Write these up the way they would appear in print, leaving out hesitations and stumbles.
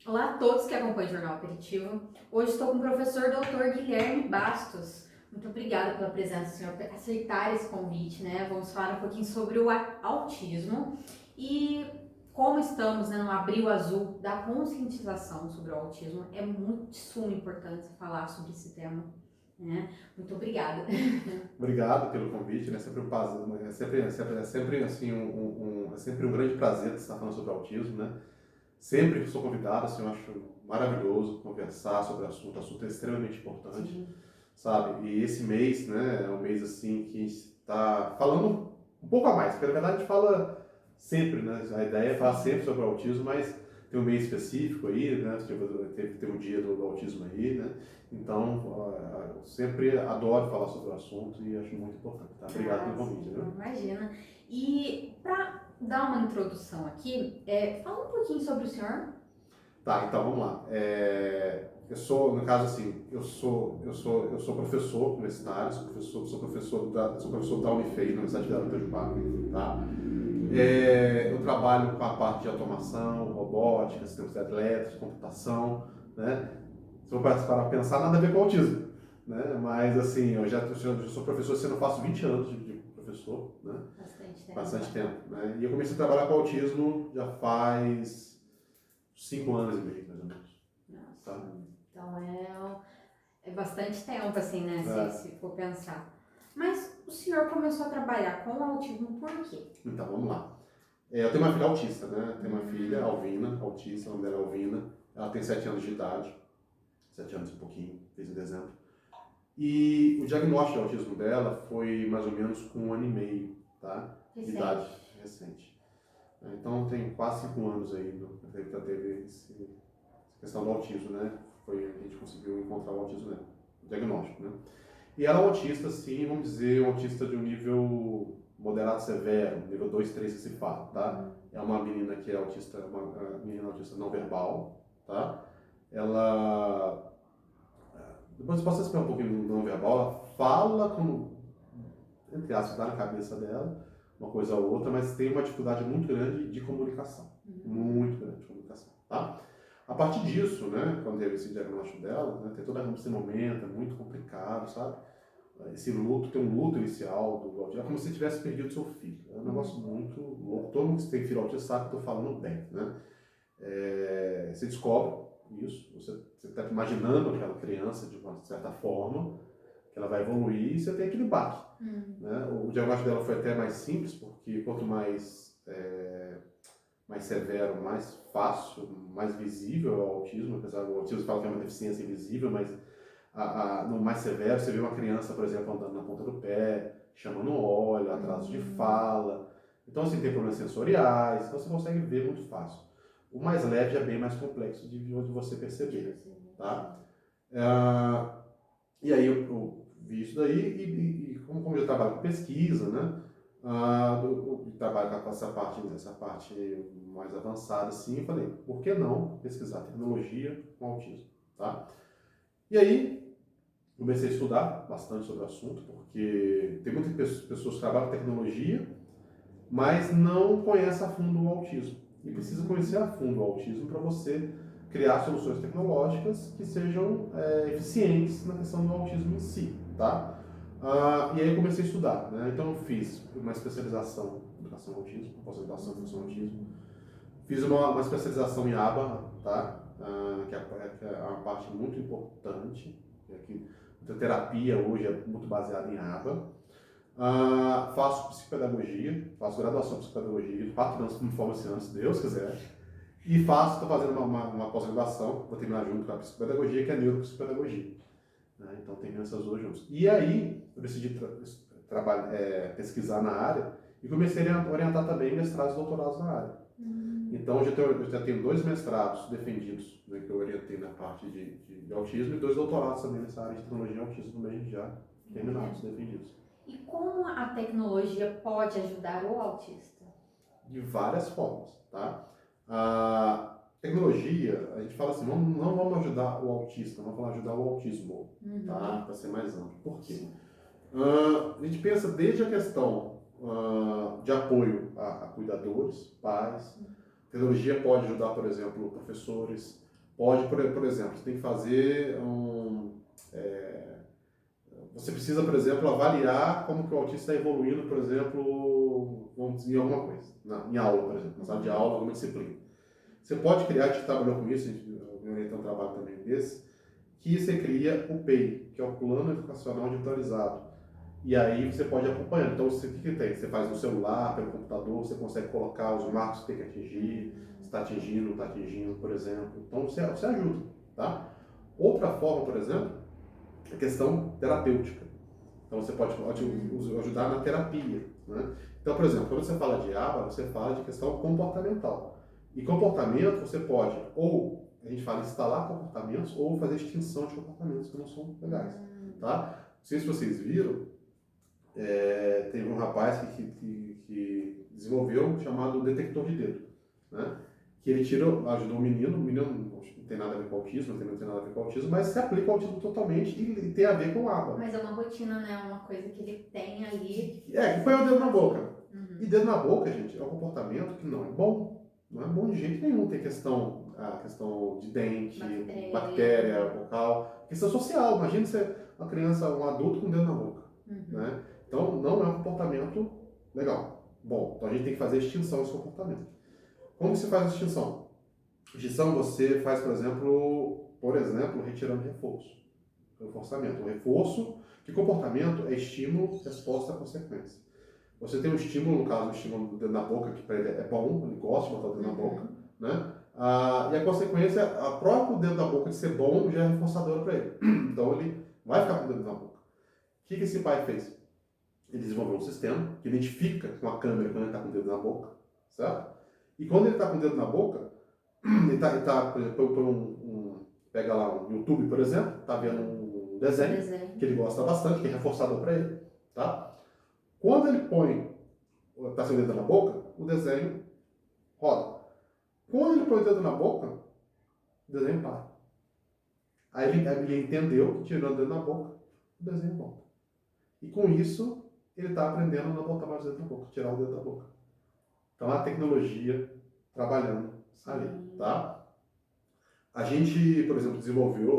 Olá a todos que acompanham o Jornal Aperitivo. Hoje estou com o professor Dr. Guilherme Bastos. Muito obrigada pela presença, senhor, por aceitar esse convite, né? Vamos falar um pouquinho sobre o autismo e como estamos, né, no abril azul da conscientização sobre o autismo. É muito de suma importância falar sobre esse tema, né? Muito obrigada. Obrigado pelo convite, né? Sempre um prazer, é sempre assim é sempre um grande prazer estar falando sobre autismo, né? Sempre que sou convidado, assim, eu acho maravilhoso conversar sobre o assunto é extremamente importante, Sim. sabe? E esse mês, né, é um mês assim que está falando um pouco a mais, porque na verdade a gente fala sempre, né? A ideia é falar sempre sobre o autismo, mas tem um mês específico aí, né? Teve um dia do autismo aí, né? Então, eu sempre adoro falar sobre o assunto e acho muito importante, tá? Obrigado pelo convite, Sim, né? imagina. E para dar uma introdução aqui, fala um pouquinho sobre o senhor. Tá, então vamos lá. Eu sou, no caso assim, eu sou professor universitário, sou professor da Unifei, na Universidade Federal de Itajubá, tá? Eu trabalho com a parte de automação, robótica, sistemas elétricos, computação, né? Se eu para pensar, nada a ver com autismo, né? Mas assim, eu sou professor, assim, eu faço 20 anos de professor, né? Bastante tempo, né? E eu comecei a trabalhar com autismo já faz 5 anos e meio, mais ou menos. Nossa, Tá? então é bastante tempo, assim, né? É. Se for pensar. Mas o senhor começou a trabalhar com o autismo por quê? Então, vamos lá. Eu tenho uma filha autista, né? Tenho uma filha, Alvina, autista, o nome dela é Alvina. Ela tem 7 anos de idade, 7 anos e um pouquinho, fez em dezembro. E o diagnóstico de autismo dela foi mais ou menos com 1 ano e meio, tá? De idade recente. Então tem quase 5 anos aí que ela teve essa questão do autismo, né? Foi a gente conseguiu encontrar o autismo dela, o diagnóstico, né? E ela é um autista, sim, vamos dizer, um autista de um nível moderado severo, nível 2 3 que se fala, tá? É uma menina que é autista, uma menina autista não verbal, tá? Ela, depois eu posso explicar um pouquinho do não verbal, ela fala como, entre aspas, dá na cabeça dela, uma coisa ou outra, mas tem uma dificuldade muito grande de comunicação, muito grande de comunicação, tá? A partir disso, né, quando teve esse diagnóstico dela, né, tem todo esse momento, é muito complicado, sabe? Esse luto, tem um luto inicial do autismo, é como se você tivesse perdido seu filho. É um negócio muito louco. Todo mundo que tem filho autista sabe que eu estou falando bem, né? Você descobre isso, você está imaginando aquela criança de uma certa forma, que ela vai evoluir e você tem aquele baque. Né? O diagnóstico dela foi até mais simples, porque quanto mais severo, mais fácil, mais visível é o autismo, apesar do autismo fala que é uma deficiência invisível, mas no mais severo, você vê uma criança, por exemplo, andando na ponta do pé, chamando óleo, atraso de fala. Então, assim, tem problemas sensoriais, então você consegue ver muito fácil. O mais leve é bem mais complexo de você perceber, tá? E aí eu vi isso daí e como eu trabalho com pesquisa, né? Eu trabalho com essa parte mais avançada, assim, eu falei, por que não pesquisar tecnologia com autismo, tá? E aí, comecei a estudar bastante sobre o assunto, porque tem muitas pessoas que trabalham com tecnologia, mas não conhecem a fundo o autismo. E precisa conhecer a fundo o autismo para você criar soluções tecnológicas que sejam eficientes na questão do autismo em si, tá? E aí eu comecei a estudar, né? Então eu fiz uma especialização em educação ao autismo, pós-graduação em educação ao autismo. Fiz uma especialização em ABA, tá? Que é uma parte muito importante, que a terapia hoje é muito baseada em ABA. Faço psicopedagogia, faço graduação em psicopedagogia, 4 anos como forma esse ano, se Deus quiser. E estou fazendo uma pós-graduação, vou terminar junto com a psicopedagogia, que é a neuropsicopedagogia. Né? Então, tenho essas duas juntas. E aí, eu decidi pesquisar na área e comecei a orientar também mestrados e doutorados na área. Então, eu já tenho 2 mestrados defendidos, né, que eu orientei na parte de autismo, e 2 doutorados também nessa área de tecnologia e autismo também já terminados, defendidos. E como a tecnologia pode ajudar o autista? De várias formas, tá? A tecnologia, a gente fala assim, não vamos ajudar o autista, vamos ajudar o autismo, tá? Para ser mais amplo. Por quê? A gente pensa desde a questão de apoio a cuidadores, pais. A tecnologia pode ajudar, por exemplo, professores Pode, por exemplo, você tem que fazer você precisa, por exemplo, avaliar como que o autista está evoluindo, por exemplo, vamos dizer, em alguma coisa, em aula, por exemplo, na sala de aula, alguma disciplina. Você pode criar, a gente trabalhou com isso, a gente orienta um trabalho também desse, que você cria o PEI, que é o Plano Educacional Individualizado. E aí você pode acompanhar. Então, o que tem? Você faz no celular, pelo computador, você consegue colocar os marcos que tem que atingir, se está atingindo, não está atingindo, por exemplo. Então, você ajuda, tá? Outra forma, por exemplo, é a questão terapêutica. Então, você pode ajudar na terapia, né? Então, por exemplo, quando você fala de ABA, você fala de questão comportamental. E comportamento, você pode, ou a gente fala instalar comportamentos, ou fazer extinção de comportamentos que não são legais, tá? Não sei se vocês viram, teve um rapaz que desenvolveu o chamado detector de dedo, né? Que ele ajudou o menino não tem nada a ver com autismo, não tem nada a ver com autismo, mas se aplica ao autismo totalmente e tem a ver com água. Mas é uma rotina, né? Uma coisa que ele tem ali. Que põe o dedo na boca. E dedo na boca, gente, é um comportamento que não é bom. Não é bom de jeito nenhum. Tem a questão de dente, bactéria vocal, questão social. Imagina você, uma criança, um adulto com o dedo na boca, né? Então, não é um comportamento legal. Bom, então a gente tem que fazer extinção desse comportamento. Como se faz a extinção? Extinção você faz, por exemplo, retirando reforçamento. O reforço, que comportamento é estímulo, resposta, consequência. Você tem um estímulo, no caso, o estímulo do dedo na boca, que para ele é bom, ele gosta de botar o dedo na boca, né? E a consequência, a próprio dedo na boca de ser bom já é reforçadora para ele. Então ele vai ficar com o dedo na boca. O que esse pai fez? Ele desenvolveu um sistema que identifica com a câmera quando ele está com o dedo na boca, certo? E quando ele está com o dedo na boca, ele tá, por exemplo, pega lá um YouTube, por exemplo, está vendo um desenho que ele gosta bastante, que é reforçador para ele, tá? Quando ele está sem o dedo na boca, o desenho roda. Quando ele põe o dedo na boca, o desenho para. Aí ele entendeu que tirando o dedo na boca, o desenho volta. E com isso, ele está aprendendo a não botar mais o dedo na boca, tirar o dedo da boca. Então, a tecnologia trabalhando ali, tá? A gente, por exemplo,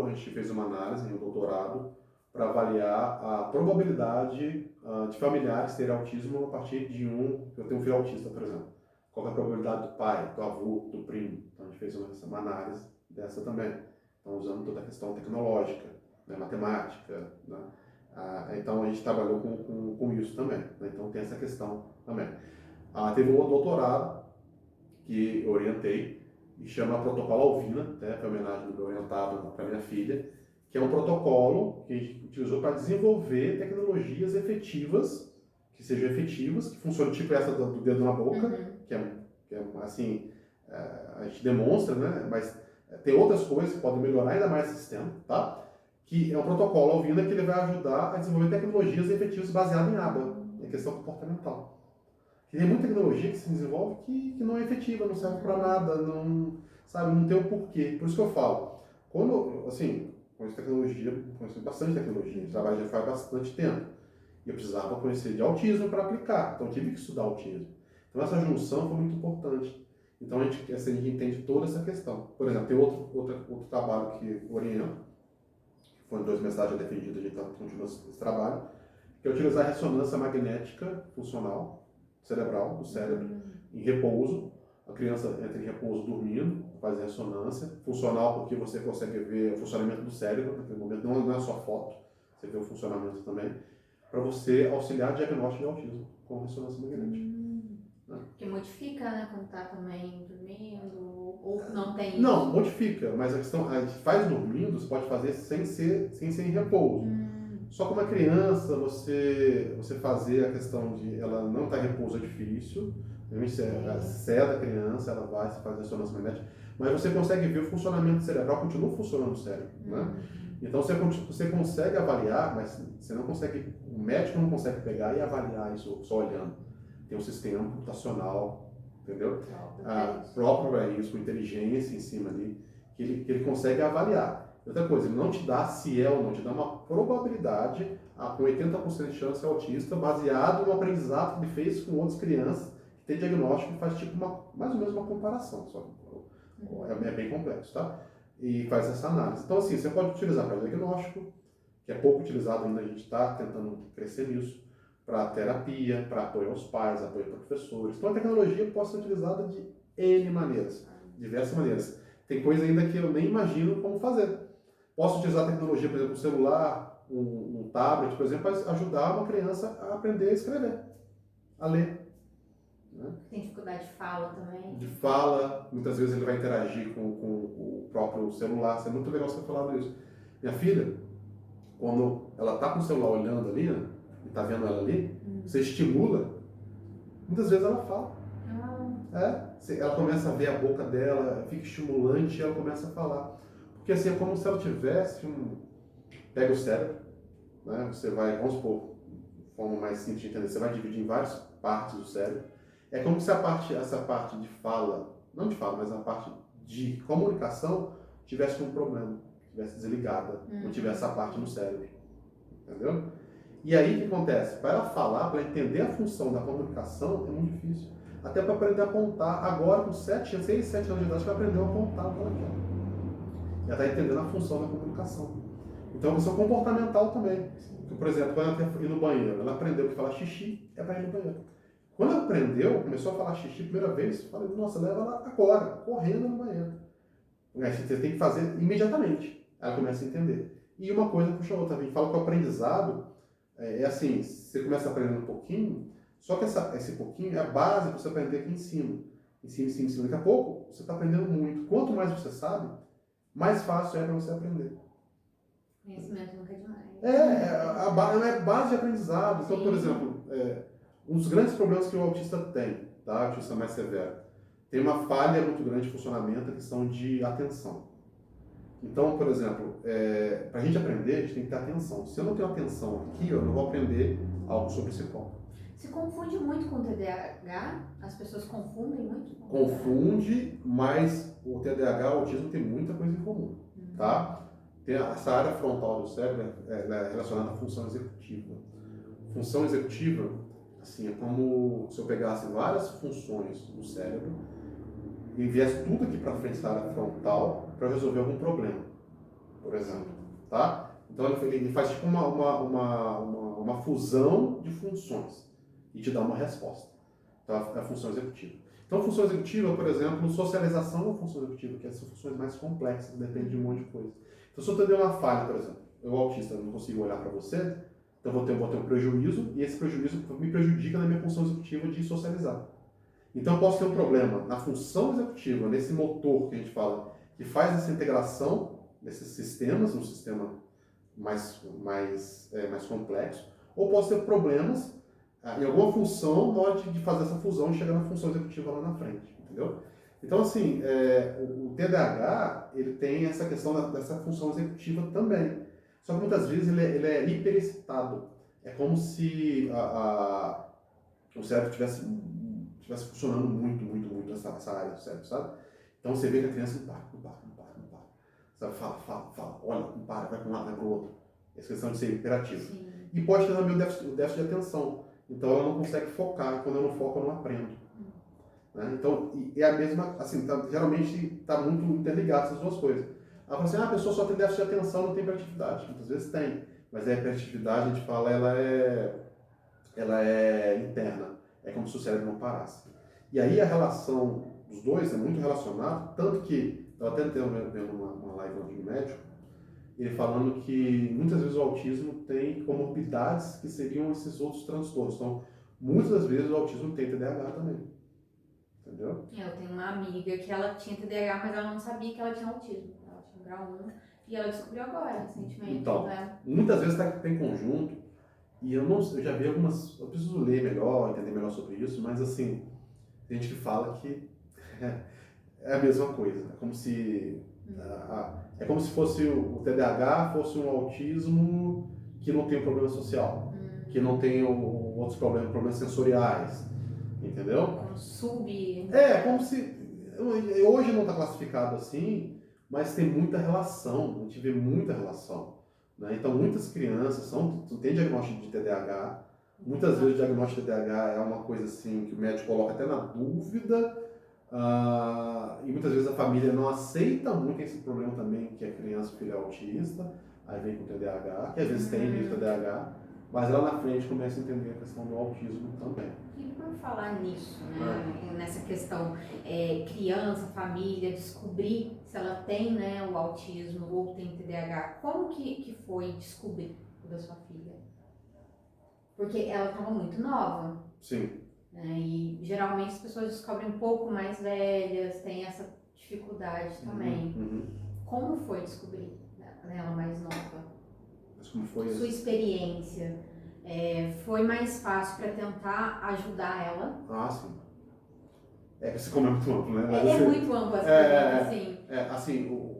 a gente fez uma análise no doutorado para avaliar a probabilidade de familiares terem autismo a partir de eu tenho um filho autista, por exemplo. Qual é a probabilidade do pai, do avô, do primo? Então, a gente fez uma análise dessa também. Então, usando toda a questão tecnológica, né, matemática, né? Então, a gente trabalhou com isso também, né? Então, tem essa questão também. Teve um outro doutorado que eu orientei, e chama Protocolo Alvina, né? Foi homenagem do meu orientado para minha filha, que é um protocolo que a gente utilizou para desenvolver tecnologias efetivas, que sejam efetivas, que funcionem tipo essa do dedo na boca, que é assim, a gente demonstra, né? Mas tem outras coisas que podem melhorar ainda mais esse sistema, tá? Que é um protocolo Alvina que ele vai ajudar a desenvolver tecnologias efetivas baseadas em ABA, em questão comportamental. Tem muita tecnologia que se desenvolve que não é efetiva, não serve para nada, não tem um porquê. Por isso que eu falo, conheço tecnologia, conheço bastante tecnologia, trabalho já faz bastante tempo. E eu precisava conhecer de autismo para aplicar, então eu tive que estudar autismo. Então essa junção foi muito importante. Então a gente entende toda essa questão. Por exemplo, tem outro trabalho que orienta, que foi em 2 mestrados já defendido, a gente continua esse trabalho, que é utilizar a ressonância magnética funcional cerebral, do cérebro, em repouso. A criança entra em repouso dormindo, faz ressonância. Funcional porque você consegue ver o funcionamento do cérebro naquele momento, não é só foto, você vê o funcionamento também, para você auxiliar diagnóstico de autismo com ressonância magnética. Né? Que modifica, né, quando tá também dormindo, ou não tem isso? Não, modifica, mas a questão, a gente faz dormindo, você pode fazer sem ser em repouso. Só que uma criança, você fazer a questão de ela não estar em repouso é difícil. Realmente, a ceda a criança, ela vai se fazer ressonância magnética, mas você consegue ver o funcionamento cerebral, continua funcionando o cérebro, né? Então você consegue avaliar, mas você não consegue, o médico não consegue pegar e avaliar isso só olhando. Tem um sistema computacional, entendeu? Próprio para isso, com inteligência em cima ali, que ele consegue avaliar. Outra coisa, ele não te dá se é ou não, te dá uma probabilidade com 80% de chance de autista, baseado no aprendizado que ele fez com outras crianças, que tem diagnóstico e faz tipo mais ou menos uma comparação. Só. É bem complexo, tá? e faz essa análise. Então, assim, você pode utilizar para diagnóstico, que é pouco utilizado ainda, a gente está tentando crescer nisso, para terapia, para apoio aos pais, apoio a professores. Então, a tecnologia pode ser utilizada de N maneiras, diversas maneiras. Tem coisa ainda que eu nem imagino como fazer. Posso utilizar a tecnologia, por exemplo, um celular, um tablet, por exemplo, para ajudar uma criança a aprender a escrever, a ler. Né? Tem dificuldade de fala também. De fala, muitas vezes ele vai interagir com o próprio celular. Isso é muito legal você falar isso. Minha filha, quando ela está com o celular olhando ali, né, e está vendo ela ali, você estimula, muitas vezes ela fala. Ela começa a ver a boca dela, fica estimulante e ela começa a falar. Porque assim, é como se ela tivesse Pega o cérebro, né, você vai, vamos supor, de forma mais simples de entender, você vai dividir em várias partes do cérebro. É como se essa parte de fala, não de fala, mas a parte de comunicação tivesse um problema, tivesse desligada, não tivesse essa parte no cérebro. Entendeu? E aí o que acontece? Para ela falar, para entender a função da comunicação, é muito difícil. Até para aprender a apontar, agora com 6, 7 anos de idade, ela aprendeu a apontar o que ela quer. Ela está entendendo a função da comunicação. Então, isso é comportamental também. Por exemplo, quando ela quer ir no banheiro, ela aprendeu que falar xixi é para ir no banheiro. Quando ela aprendeu, começou a falar xixi a primeira vez, eu falei, nossa, leva ela agora, correndo no banheiro. Você tem que fazer imediatamente. Ela começa a entender. E uma coisa puxa a outra. A gente fala que o aprendizado é assim, você começa aprendendo um pouquinho, só que esse pouquinho é a base para você aprender aqui em cima. Em cima, em cima, em cima. Daqui a pouco, você está aprendendo muito. Quanto mais você sabe, mais fácil é para você aprender. Conhecimento nunca é demais. É base de aprendizado. Então, por exemplo, um dos grandes problemas que o autista tem, tá? O autista mais severo, tem uma falha muito grande de funcionamento, a questão de atenção. Então, por exemplo, para a gente aprender, a gente tem que ter atenção. Se eu não tenho atenção aqui, eu não vou aprender algo sobre esse ponto. Se confunde muito com o TDAH? As pessoas confundem muito? Confunde, mas o TDAH e o autismo tem muita coisa em comum, tá? Tem essa área frontal do cérebro é relacionada à função executiva. Função executiva, assim, é como se eu pegasse várias funções do cérebro e enviasse tudo aqui para frente da área frontal para resolver algum problema, por exemplo, tá? Então ele faz tipo uma fusão de funções e te dá uma resposta. Então é a função executiva. Então a função executiva, por exemplo, socialização é uma função executiva, que são funções mais complexas, depende de um monte de coisa. Então se eu tenho uma falha, por exemplo, eu autista não consigo olhar para você, então vou ter um prejuízo e esse prejuízo me prejudica na minha função executiva de socializar. Então eu posso ter um problema na função executiva, nesse motor que a gente fala, que faz essa integração desses sistemas, um sistema mais complexo, ou posso ter problemas em alguma função na hora de fazer essa fusão e chegar na função executiva lá na frente, entendeu? Então, assim, o TDAH, ele tem essa questão dessa função executiva também. Só que muitas vezes ele é hiperexcitado. É como se o cérebro estivesse funcionando muito essa área do cérebro, sabe? Então você vê que a criança não para. Sabe? Fala, olha, não para, vai para um lado, vai para o outro. Essa questão de ser hiperativo. Sim. E pode ter também o déficit de atenção. Então ela não consegue focar. Quando eu não foco, eu não aprendo. Né? Então, é a mesma, assim, geralmente está muito interligado essas duas coisas. Ela fala assim, a pessoa só tem déficit de atenção, não tem hiperatividade. Muitas vezes tem. Mas a hiperatividade, a gente fala, ela é interna. É como se o cérebro não parasse. E aí a relação dos dois é muito relacionada, tanto que, eu até vendo uma live de um médico, ele falando que muitas vezes o autismo tem comorbidades que seriam esses outros transtornos. Então, muitas das vezes o autismo tem TDAH também. Entendeu? Eu tenho uma amiga que ela tinha TDAH, mas ela não sabia que ela tinha autismo. Ela tinha grau 1 e ela descobriu agora, recentemente. Então, muitas vezes está em conjunto. E eu já vi algumas, eu preciso ler melhor, entender melhor sobre isso, mas assim, tem gente que fala que é a mesma coisa. É como se fosse o TDAH fosse um autismo que não tem problema social, que não tem outros problemas sensoriais, entendeu? Como se, hoje não está classificado assim, mas tem muita relação, a gente vê muita relação. Né? Então, muitas crianças têm diagnóstico de TDAH. Muitas vezes o diagnóstico de TDAH é uma coisa assim que o médico coloca até na dúvida, E muitas vezes a família não aceita muito esse problema também, que a criança, o filho é autista, aí vem com TDAH, que às vezes tem mesmo TDAH, mas lá na frente começa a entender a questão do autismo também. E por falar nisso, né, nessa questão criança, família, descobrir se ela tem, né, o autismo ou tem TDAH, como que foi descobrir o da sua filha? Porque ela estava muito nova. Sim. Né, e geralmente as pessoas descobrem um pouco mais velhas, tem essa dificuldade também. Como foi descobrir ela mais nova? Mas como foi sua experiência? Foi mais fácil para tentar ajudar ela? Ah, sim. Esse como é muito amplo, né? Mas é muito amplo essa pergunta, sim. Assim,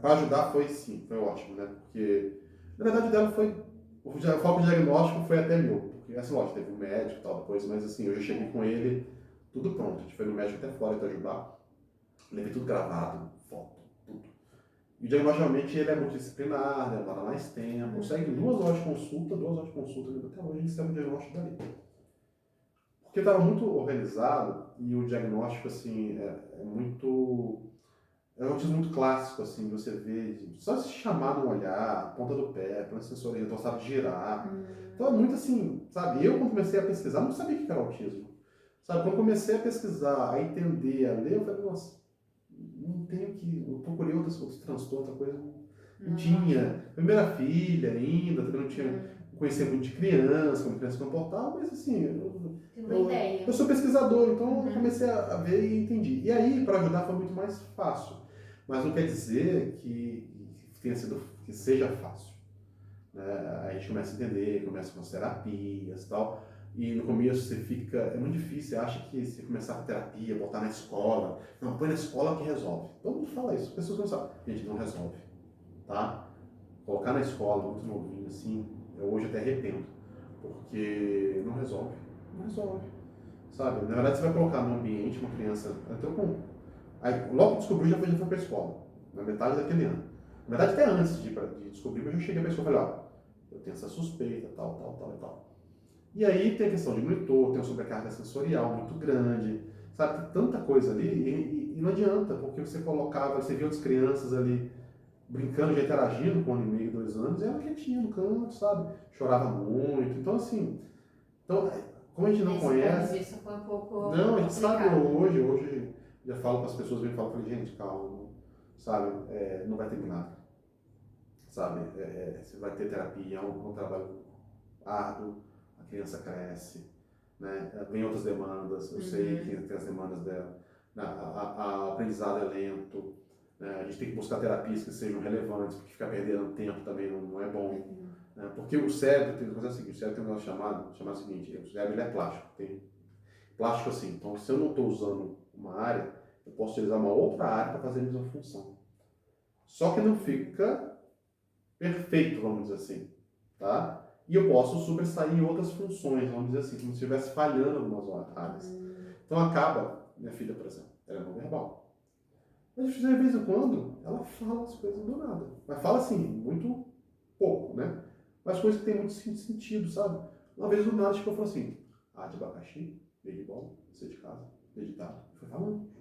para ajudar foi sim, foi ótimo, né? Porque, na verdade, dela foi. O foco diagnóstico foi até meu. Porque, assim, lógico, teve um médico e tal depois, mas assim, eu já cheguei com ele tudo pronto. A gente foi no médico até fora para ajudar. Levei tudo gravado, foto, tudo. E o diagnóstico realmente ele é multidisciplinar, demora mais tempo. Segue 2 horas de consulta, até hoje a gente segue o diagnóstico dali. Porque estava muito organizado e o diagnóstico, assim, é muito... É um autismo muito clássico, assim, você vê, só se chamar no olhar, ponta do pé, plano sensorial, então sabe girar. Então é muito assim, sabe? Eu, quando comecei a pesquisar, não sabia o que era autismo. Sabe? Quando comecei a pesquisar, a entender, a ler, eu falei, nossa, não tenho que... Eu procurei outros transtornos, outra coisa, não tinha. Primeira filha ainda, também não tinha... Conhecia muito de criança, como criança se comportava, mas assim, eu sou pesquisador, então eu comecei a ver e entendi. E aí, para ajudar, foi muito mais fácil. Mas não quer dizer que seja fácil. Né? A gente começa a entender, começa com as terapias e tal. E no começo você fica... É muito difícil, você acha que se começar a terapia, botar na escola... Não, põe na escola que resolve. Todo mundo fala isso, as pessoas não sabem. Gente, não resolve. Tá? Colocar na escola, muito novinho assim, eu hoje até arrependo. Porque não resolve. Não resolve. Sabe? Na verdade, você vai colocar no ambiente uma criança... Aí, logo que descobriu, já foi para a escola. Na metade daquele ano. Na verdade, até antes de descobrir, eu já cheguei para a escola e falei, ó, eu tenho essa suspeita, tal. E aí tem a questão de monitor, tem uma sobrecarga sensorial muito grande, sabe? Tem tanta coisa ali e não adianta, porque você colocava, você via outras crianças ali brincando, já interagindo com 1 ano e meio, 2 anos, e ela quietinha no canto, sabe? Chorava muito. Então, assim, como a gente não conhece... Isso foi um pouco não, a gente sabe complicado. hoje já falo para as pessoas, vêm e falam, gente, calma, sabe? Não vai terminar nada, sabe? Você vai ter terapia, é um trabalho árduo, a criança cresce, né? Vem outras demandas, eu sei que tem as demandas dela, o aprendizado é lento, né? A gente tem que buscar terapias que sejam relevantes, porque ficar perdendo tempo também não é bom. Né? Porque o cérebro tem que fazer o seguinte, o cérebro tem um negócio chamado o seguinte, o cérebro ele é plástico, tem plástico assim, então se eu não estou usando uma área, eu posso utilizar uma outra área para fazer a mesma função. Só que não fica perfeito, vamos dizer assim, tá? E eu posso sobressair em outras funções, vamos dizer assim, como se estivesse falhando em algumas áreas. Então acaba, minha filha, por exemplo, ela é não verbal. Mas de vez em quando, ela fala as coisas do nada. Mas fala assim, muito pouco, né? Mas coisas que tem muito sentido, sabe? Uma vez do nada, tipo, eu falo assim, A de abacaxi, B de bola, C de casa, D de dado. Foi falando.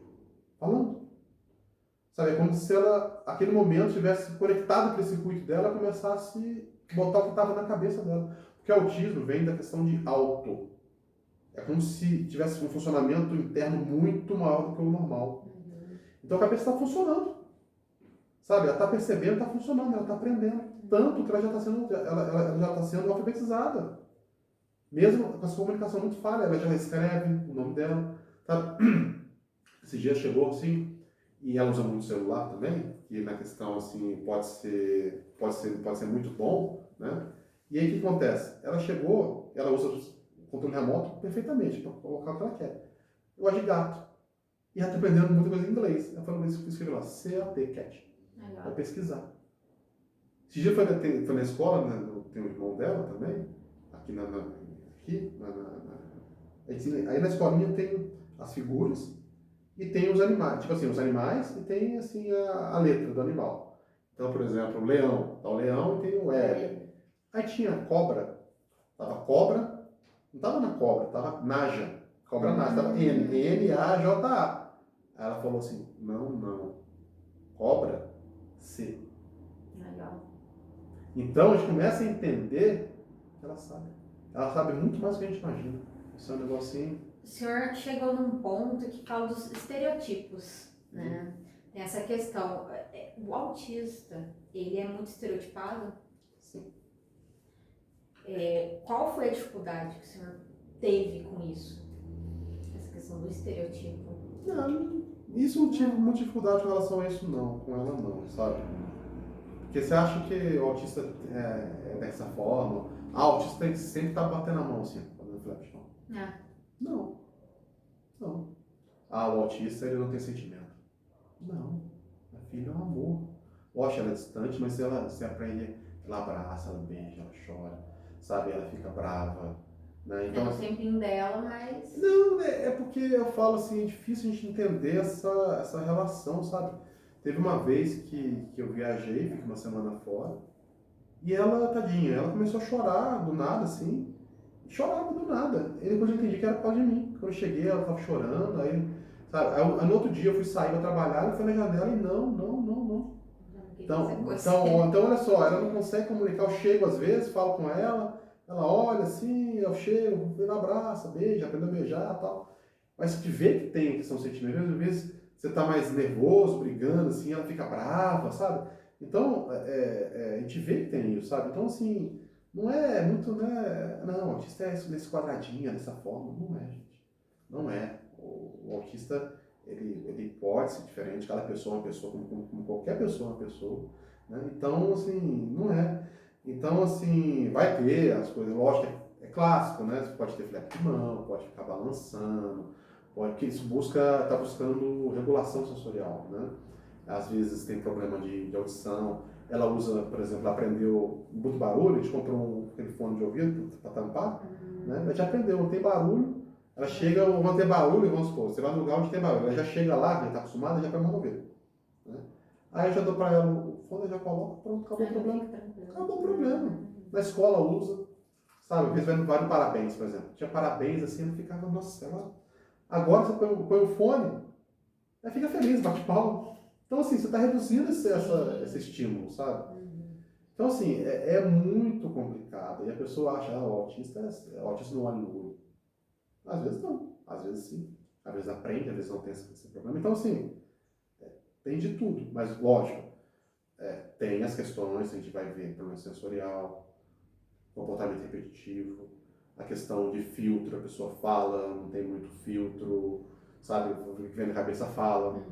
Sabe, é como se ela, aquele momento, tivesse conectado aquele circuito dela e começasse a botar o que estava na cabeça dela. Porque o autismo vem da questão de auto. É como se tivesse um funcionamento interno muito maior do que o normal. Então a cabeça está funcionando. Sabe, ela está percebendo, está funcionando, ela está aprendendo. Tanto que ela já está sendo alfabetizada. Mesmo com essa comunicação muito falha, ela já escreve o nome dela. Sabe? Esse dia chegou assim, e ela usa muito celular também, que na questão assim pode ser muito bom, né? E aí o que acontece? Ela chegou, ela usa o controle remoto perfeitamente para colocar o que ela quer. Eu gosto de gato. E ela está aprendendo muita coisa em inglês. Ela falou isso, escreveu lá, C-A-T, cat. Vai pesquisar. Esse dia foi na escola, né? Tem o irmão dela também, aí na escolinha tem as figuras e tem os animais, tipo assim, os animais e tem assim a letra do animal. Então, por exemplo, o leão, tá o leão e tem o L. Aí tinha cobra, tava cobra, não tava na cobra, tava naja, cobra naja, tava N-A-J-A. Aí ela falou assim, não, cobra C. Legal. Então a gente começa a entender que ela sabe. Ela sabe muito mais do que a gente imagina. Isso é um negocinho. O senhor chegou num ponto que fala dos estereotipos, né? Tem essa questão. O autista, ele é muito estereotipado? Sim. Qual foi a dificuldade que o senhor teve com isso? Essa questão do estereotipo. Não, isso não tive muita dificuldade com relação a isso não, com ela não, sabe? Porque você acha que o autista é dessa forma? O autista tem que sempre estar batendo a mão assim, fazendo flexion. Não, não. O autista ele não tem sentimento. Não, a filha é um amor. Lógico, ela é distante, mas você aprende, ela abraça, ela beija, ela chora, sabe? Ela fica brava, né? Então, o tempinho dela, mas... Não, é porque eu falo assim, é difícil a gente entender essa relação, sabe? Teve uma vez que eu viajei, fiquei uma semana fora, e ela, tadinha, ela começou a chorar do nada, assim, chorava do nada. E depois eu entendi que era por causa de mim. Quando eu cheguei, ela tava chorando, aí, sabe? Aí, no outro dia eu fui sair pra trabalhar, ela foi na janela e não. Então, olha só, ela não consegue comunicar. Eu chego às vezes, falo com ela olha assim, eu chego, ela abraça, beija, aprende a beijar e tal. Mas você vê que tem que são sentimentos, às vezes você tá mais nervoso, brigando, assim, ela fica brava, sabe? Então, a gente vê que tem isso, sabe? Então, assim, não é muito, né? Não, o autista é nesse quadradinho, dessa forma. Não é, gente. Não é. O autista, ele pode ser diferente, cada pessoa é uma pessoa, como qualquer pessoa é uma pessoa. Né? Então, assim, não é. Então, assim, vai ter as coisas, lógico, é clássico, né? Você pode ter fleco de mão, pode ficar balançando, porque isso está buscando regulação sensorial, né? Às vezes tem problema de audição, ela usa, por exemplo, ela aprendeu muito barulho, a gente comprou aquele fone de ouvido para tampar, né? Ela já aprendeu, não tem barulho, ela chega, vamos ter barulho, vamos supor, você vai no lugar onde tem barulho, ela já chega lá, que está acostumada, já põe a mão no ouvido, né? Aí eu já dou para ela o fone, já coloca, pronto, acabou o problema. Acabou o problema. Na escola usa, sabe? Às vezes vai no parabéns, por exemplo. Tinha parabéns assim, ela ficava, nossa, agora você põe o fone, ela fica feliz, bate palma. Então, assim, você está reduzindo esse estímulo, sabe? Então, assim, é muito complicado. E a pessoa acha, o autista não olha no olho. Às vezes não, às vezes sim. Às vezes aprende, às vezes não tem esse problema. Então, assim, tem de tudo. Mas, lógico, tem as questões, a gente vai ver problema sensorial, comportamento repetitivo, a questão de filtro, a pessoa fala, não tem muito filtro, sabe? O que vem na cabeça fala,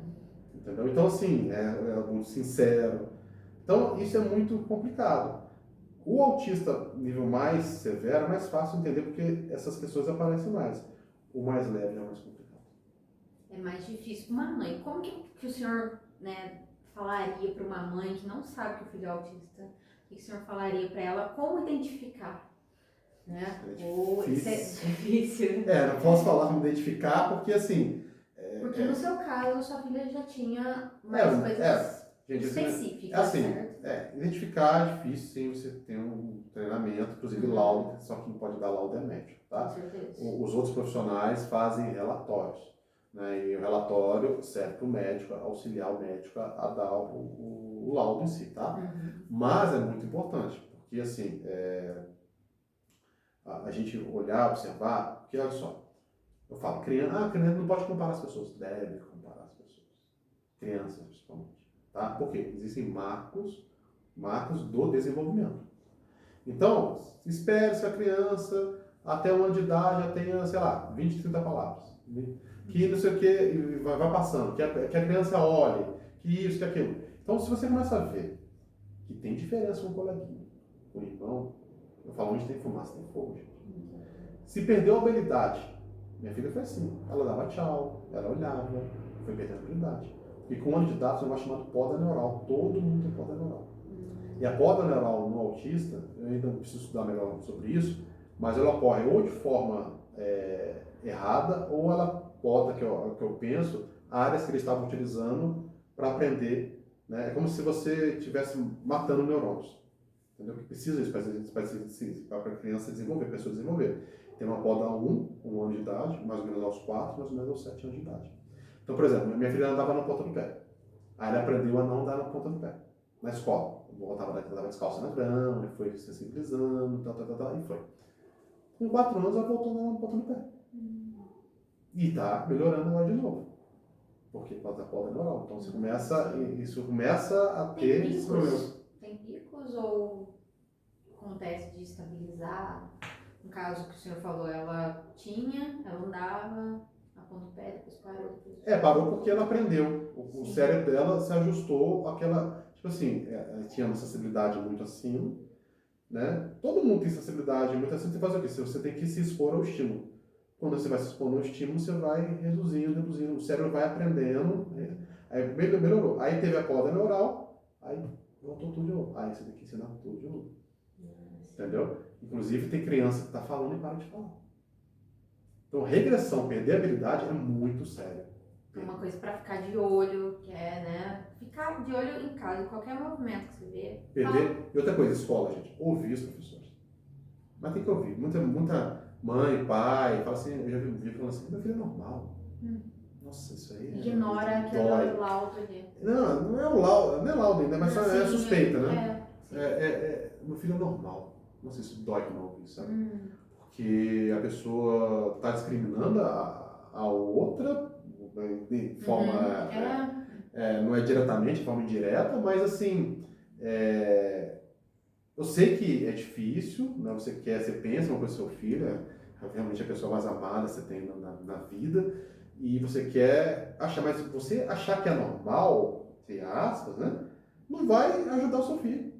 entendeu? Então, assim, é muito sincero. Então, isso é muito complicado. O autista nível mais severo é mais fácil entender porque essas questões aparecem mais. O mais leve é mais complicado. É mais difícil. Uma mãe, como que o senhor, né, falaria para uma mãe que não sabe que o filho é autista? O que o senhor falaria para ela? Como identificar? Né? Isso é difícil. Não posso falar como identificar porque, assim... Porque no seu caso, sua filha já tinha mais coisas específicas, assim, certo? identificar é difícil, sim, você tem um treinamento, inclusive laudo, só quem pode dar laudo é médico, tá? Com certeza. Os outros profissionais fazem relatórios, né? E o relatório serve para o médico, auxiliar o médico a dar o laudo em si, tá? Mas é muito importante, porque assim, a gente olhar, observar, porque olha só, eu falo, criança não pode comparar as pessoas, deve comparar as pessoas, crianças principalmente, tá? Porque existem marcos do desenvolvimento. Então, espere se a criança até um ano de idade já tenha, sei lá, 20, 30 palavras, que não sei o que, vai passando, que a criança olhe, que isso, que aquilo. Então, se você começa a ver que tem diferença com o coleguinha, com o irmão, eu falo, onde tem fumaça, tem fogo, gente. Se perdeu a habilidade, minha filha foi assim, ela dava tchau, ela olhava, foi perdendo a habilidade. E com um ano de idade, tem um negócio chamado poda neural, todo mundo tem poda neural. E a poda neural no autista, eu ainda preciso estudar melhor sobre isso, mas ela ocorre ou de forma errada, ou ela poda, que eu penso, áreas que eles estavam utilizando para aprender. Né? É como se você estivesse matando neurônios. Entendeu? Que precisa disso para a criança desenvolver, a pessoa desenvolver. Tem uma poda a um ano de idade, mais ou menos aos 4, mais ou menos aos 7 anos de idade. Então, por exemplo, minha filha andava na ponta do pé. Aí ela aprendeu a não andar na ponta do pé, na escola. Eu voltava descalça na grama, foi se sensibilizando, e foi. Com 4 anos ela voltou a andar na ponta do pé. E tá melhorando agora de novo. Porque por causa da poda neural. Então isso começa a ter esses problemas. Tem picos ou acontece de estabilizar? No caso que o senhor falou, ela andava, aponta o pé, depois parou. Parou porque ela aprendeu. O cérebro dela se ajustou àquela. Tipo assim, tinha uma sensibilidade muito acima, né? Todo mundo tem sensibilidade muito acima. Você faz o quê? Você tem que se expor ao estímulo. Quando você vai se expor ao estímulo, você vai reduzindo. O cérebro vai aprendendo. Né? Aí melhorou. Aí teve a poda neural, aí voltou tudo de novo. Aí você tem que ensinar tudo de novo. Entendeu? Inclusive, tem criança que está falando e para de falar. Então, regressão, perder a habilidade é muito sério. É uma coisa para ficar de olho, que é, né? Ficar de olho em casa, em qualquer movimento que você vê. Perder. E outra coisa, escola, gente. Ouvir os professores. Mas tem que ouvir. Muita mãe, pai, fala assim, eu já vi um vídeo falando assim, meu filho é normal. Nossa, isso aí ignora aquele laudo ali. Não é o laudo, não é laudo ainda, mas é suspeita, né? Meu filho é normal. Não sei se dói que não ouvir, sabe? Porque a pessoa está discriminando a outra de forma. Não é diretamente, de forma indireta, mas assim. Eu sei que é difícil, né? Você pensa uma coisa do seu filho, é realmente a pessoa mais amada que você tem na vida, e você quer achar, mas você achar que é normal, entre aspas, né? Não vai ajudar o seu filho.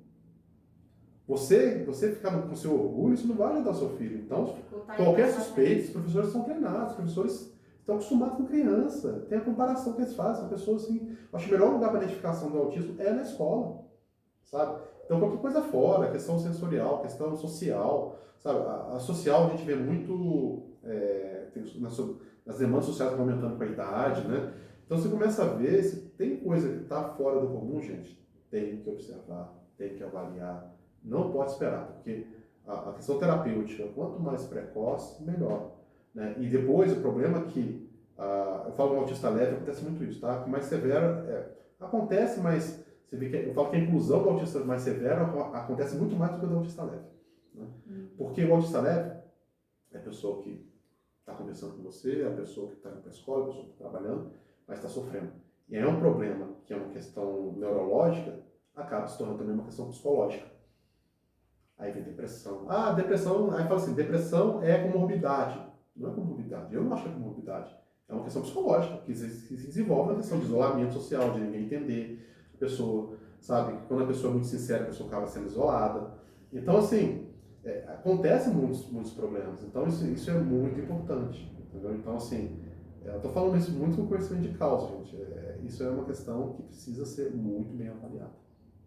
Você ficar com seu orgulho, isso não vai ajudar o seu filho. Então, qualquer suspeita, os professores são treinados, os professores estão acostumados com criança. Tem a comparação que eles fazem, são pessoas assim. Acho que o melhor lugar para identificação do autismo é na escola, sabe? Então, qualquer coisa fora, questão sensorial, questão social, sabe? A social a gente vê muito nas demandas sociais que vão aumentando com a idade, né? Então, você começa a ver se tem coisa que está fora do comum, gente, tem que observar, tem que avaliar. Não pode esperar, porque a questão terapêutica, quanto mais precoce, melhor. Né? E depois, o problema é que, eu falo no autista leve, acontece muito isso, tá? O mais severo, acontece, mas você vê que eu falo que a inclusão do autista mais severo acontece muito mais do que o do autista leve. Né? Porque o autista leve é a pessoa que está conversando com você, é a pessoa que está indo para a escola, é a pessoa que está trabalhando, mas está sofrendo. E aí é um problema que é uma questão neurológica, acaba se tornando também uma questão psicológica. Aí vem depressão. Depressão, aí fala assim, depressão é comorbidade. Não é comorbidade, eu não acho que é comorbidade. É uma questão psicológica, que se desenvolve na questão de isolamento social, de ninguém entender a pessoa, sabe? Quando a pessoa é muito sincera, a pessoa acaba sendo isolada. Então, assim, acontecem muitos problemas. Então, isso é muito importante, entendeu? Então, assim, eu estou falando isso muito com conhecimento de causa, gente. Isso é uma questão que precisa ser muito bem avaliada.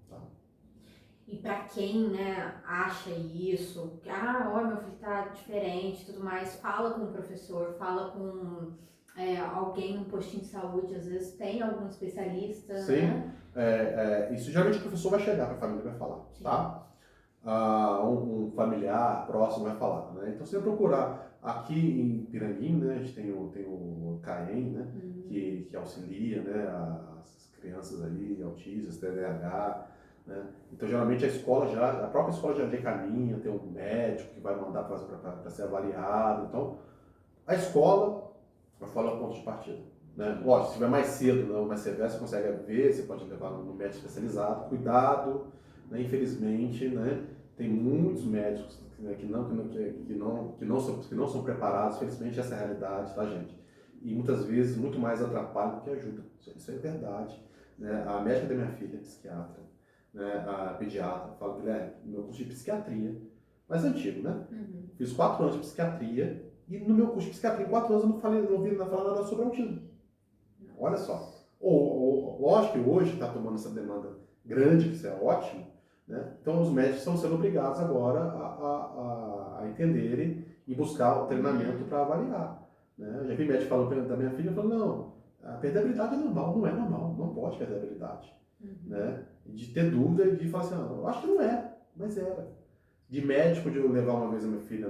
Tá? E para quem, né, acha isso, meu filho tá diferente e tudo mais, fala com o professor, fala com alguém no postinho de saúde, às vezes tem algum especialista. Sim, né? Isso geralmente o professor vai chegar para a família e vai falar, sim. Tá? Um familiar próximo vai falar, né? Então você vai procurar aqui em Piranguinho, né? A gente tem o CAEM, né? Que auxilia, né? As crianças ali, autistas, TDAH. Né? Então, geralmente a própria escola já encaminha, tem um médico que vai mandar para ser avaliado. Então, a escola vai falar o ponto de partida. Né? Lógico, se tiver mais cedo, né, mais severo, você consegue ver, você pode levar no médico especializado. Cuidado, né? Infelizmente, né? Tem muitos médicos, né, que não são preparados. Felizmente, essa é a realidade, tá, gente? E muitas vezes, muito mais atrapalha do que ajuda. Isso é verdade. Né? A médica da minha filha é psiquiatra. Né, a pediatra, fala, Guilherme, meu curso de psiquiatria, mais antigo, né? Fiz 4 anos de psiquiatria e no meu curso de psiquiatria, em 4 anos, eu não ouvi falar nada sobre autismo. Olha só. Lógico que hoje está tomando essa demanda grande, que isso é ótimo, né? Então os médicos estão sendo obrigados agora a entenderem e buscar o treinamento para avaliar. Né? Eu já vi médico falando da minha filha, falando, não, a perder a habilidade é normal, não é normal, não pode perder a habilidade. Né? De ter dúvida e de falar assim, eu acho que não é, mas era. De médico, de eu levar uma vez a minha filha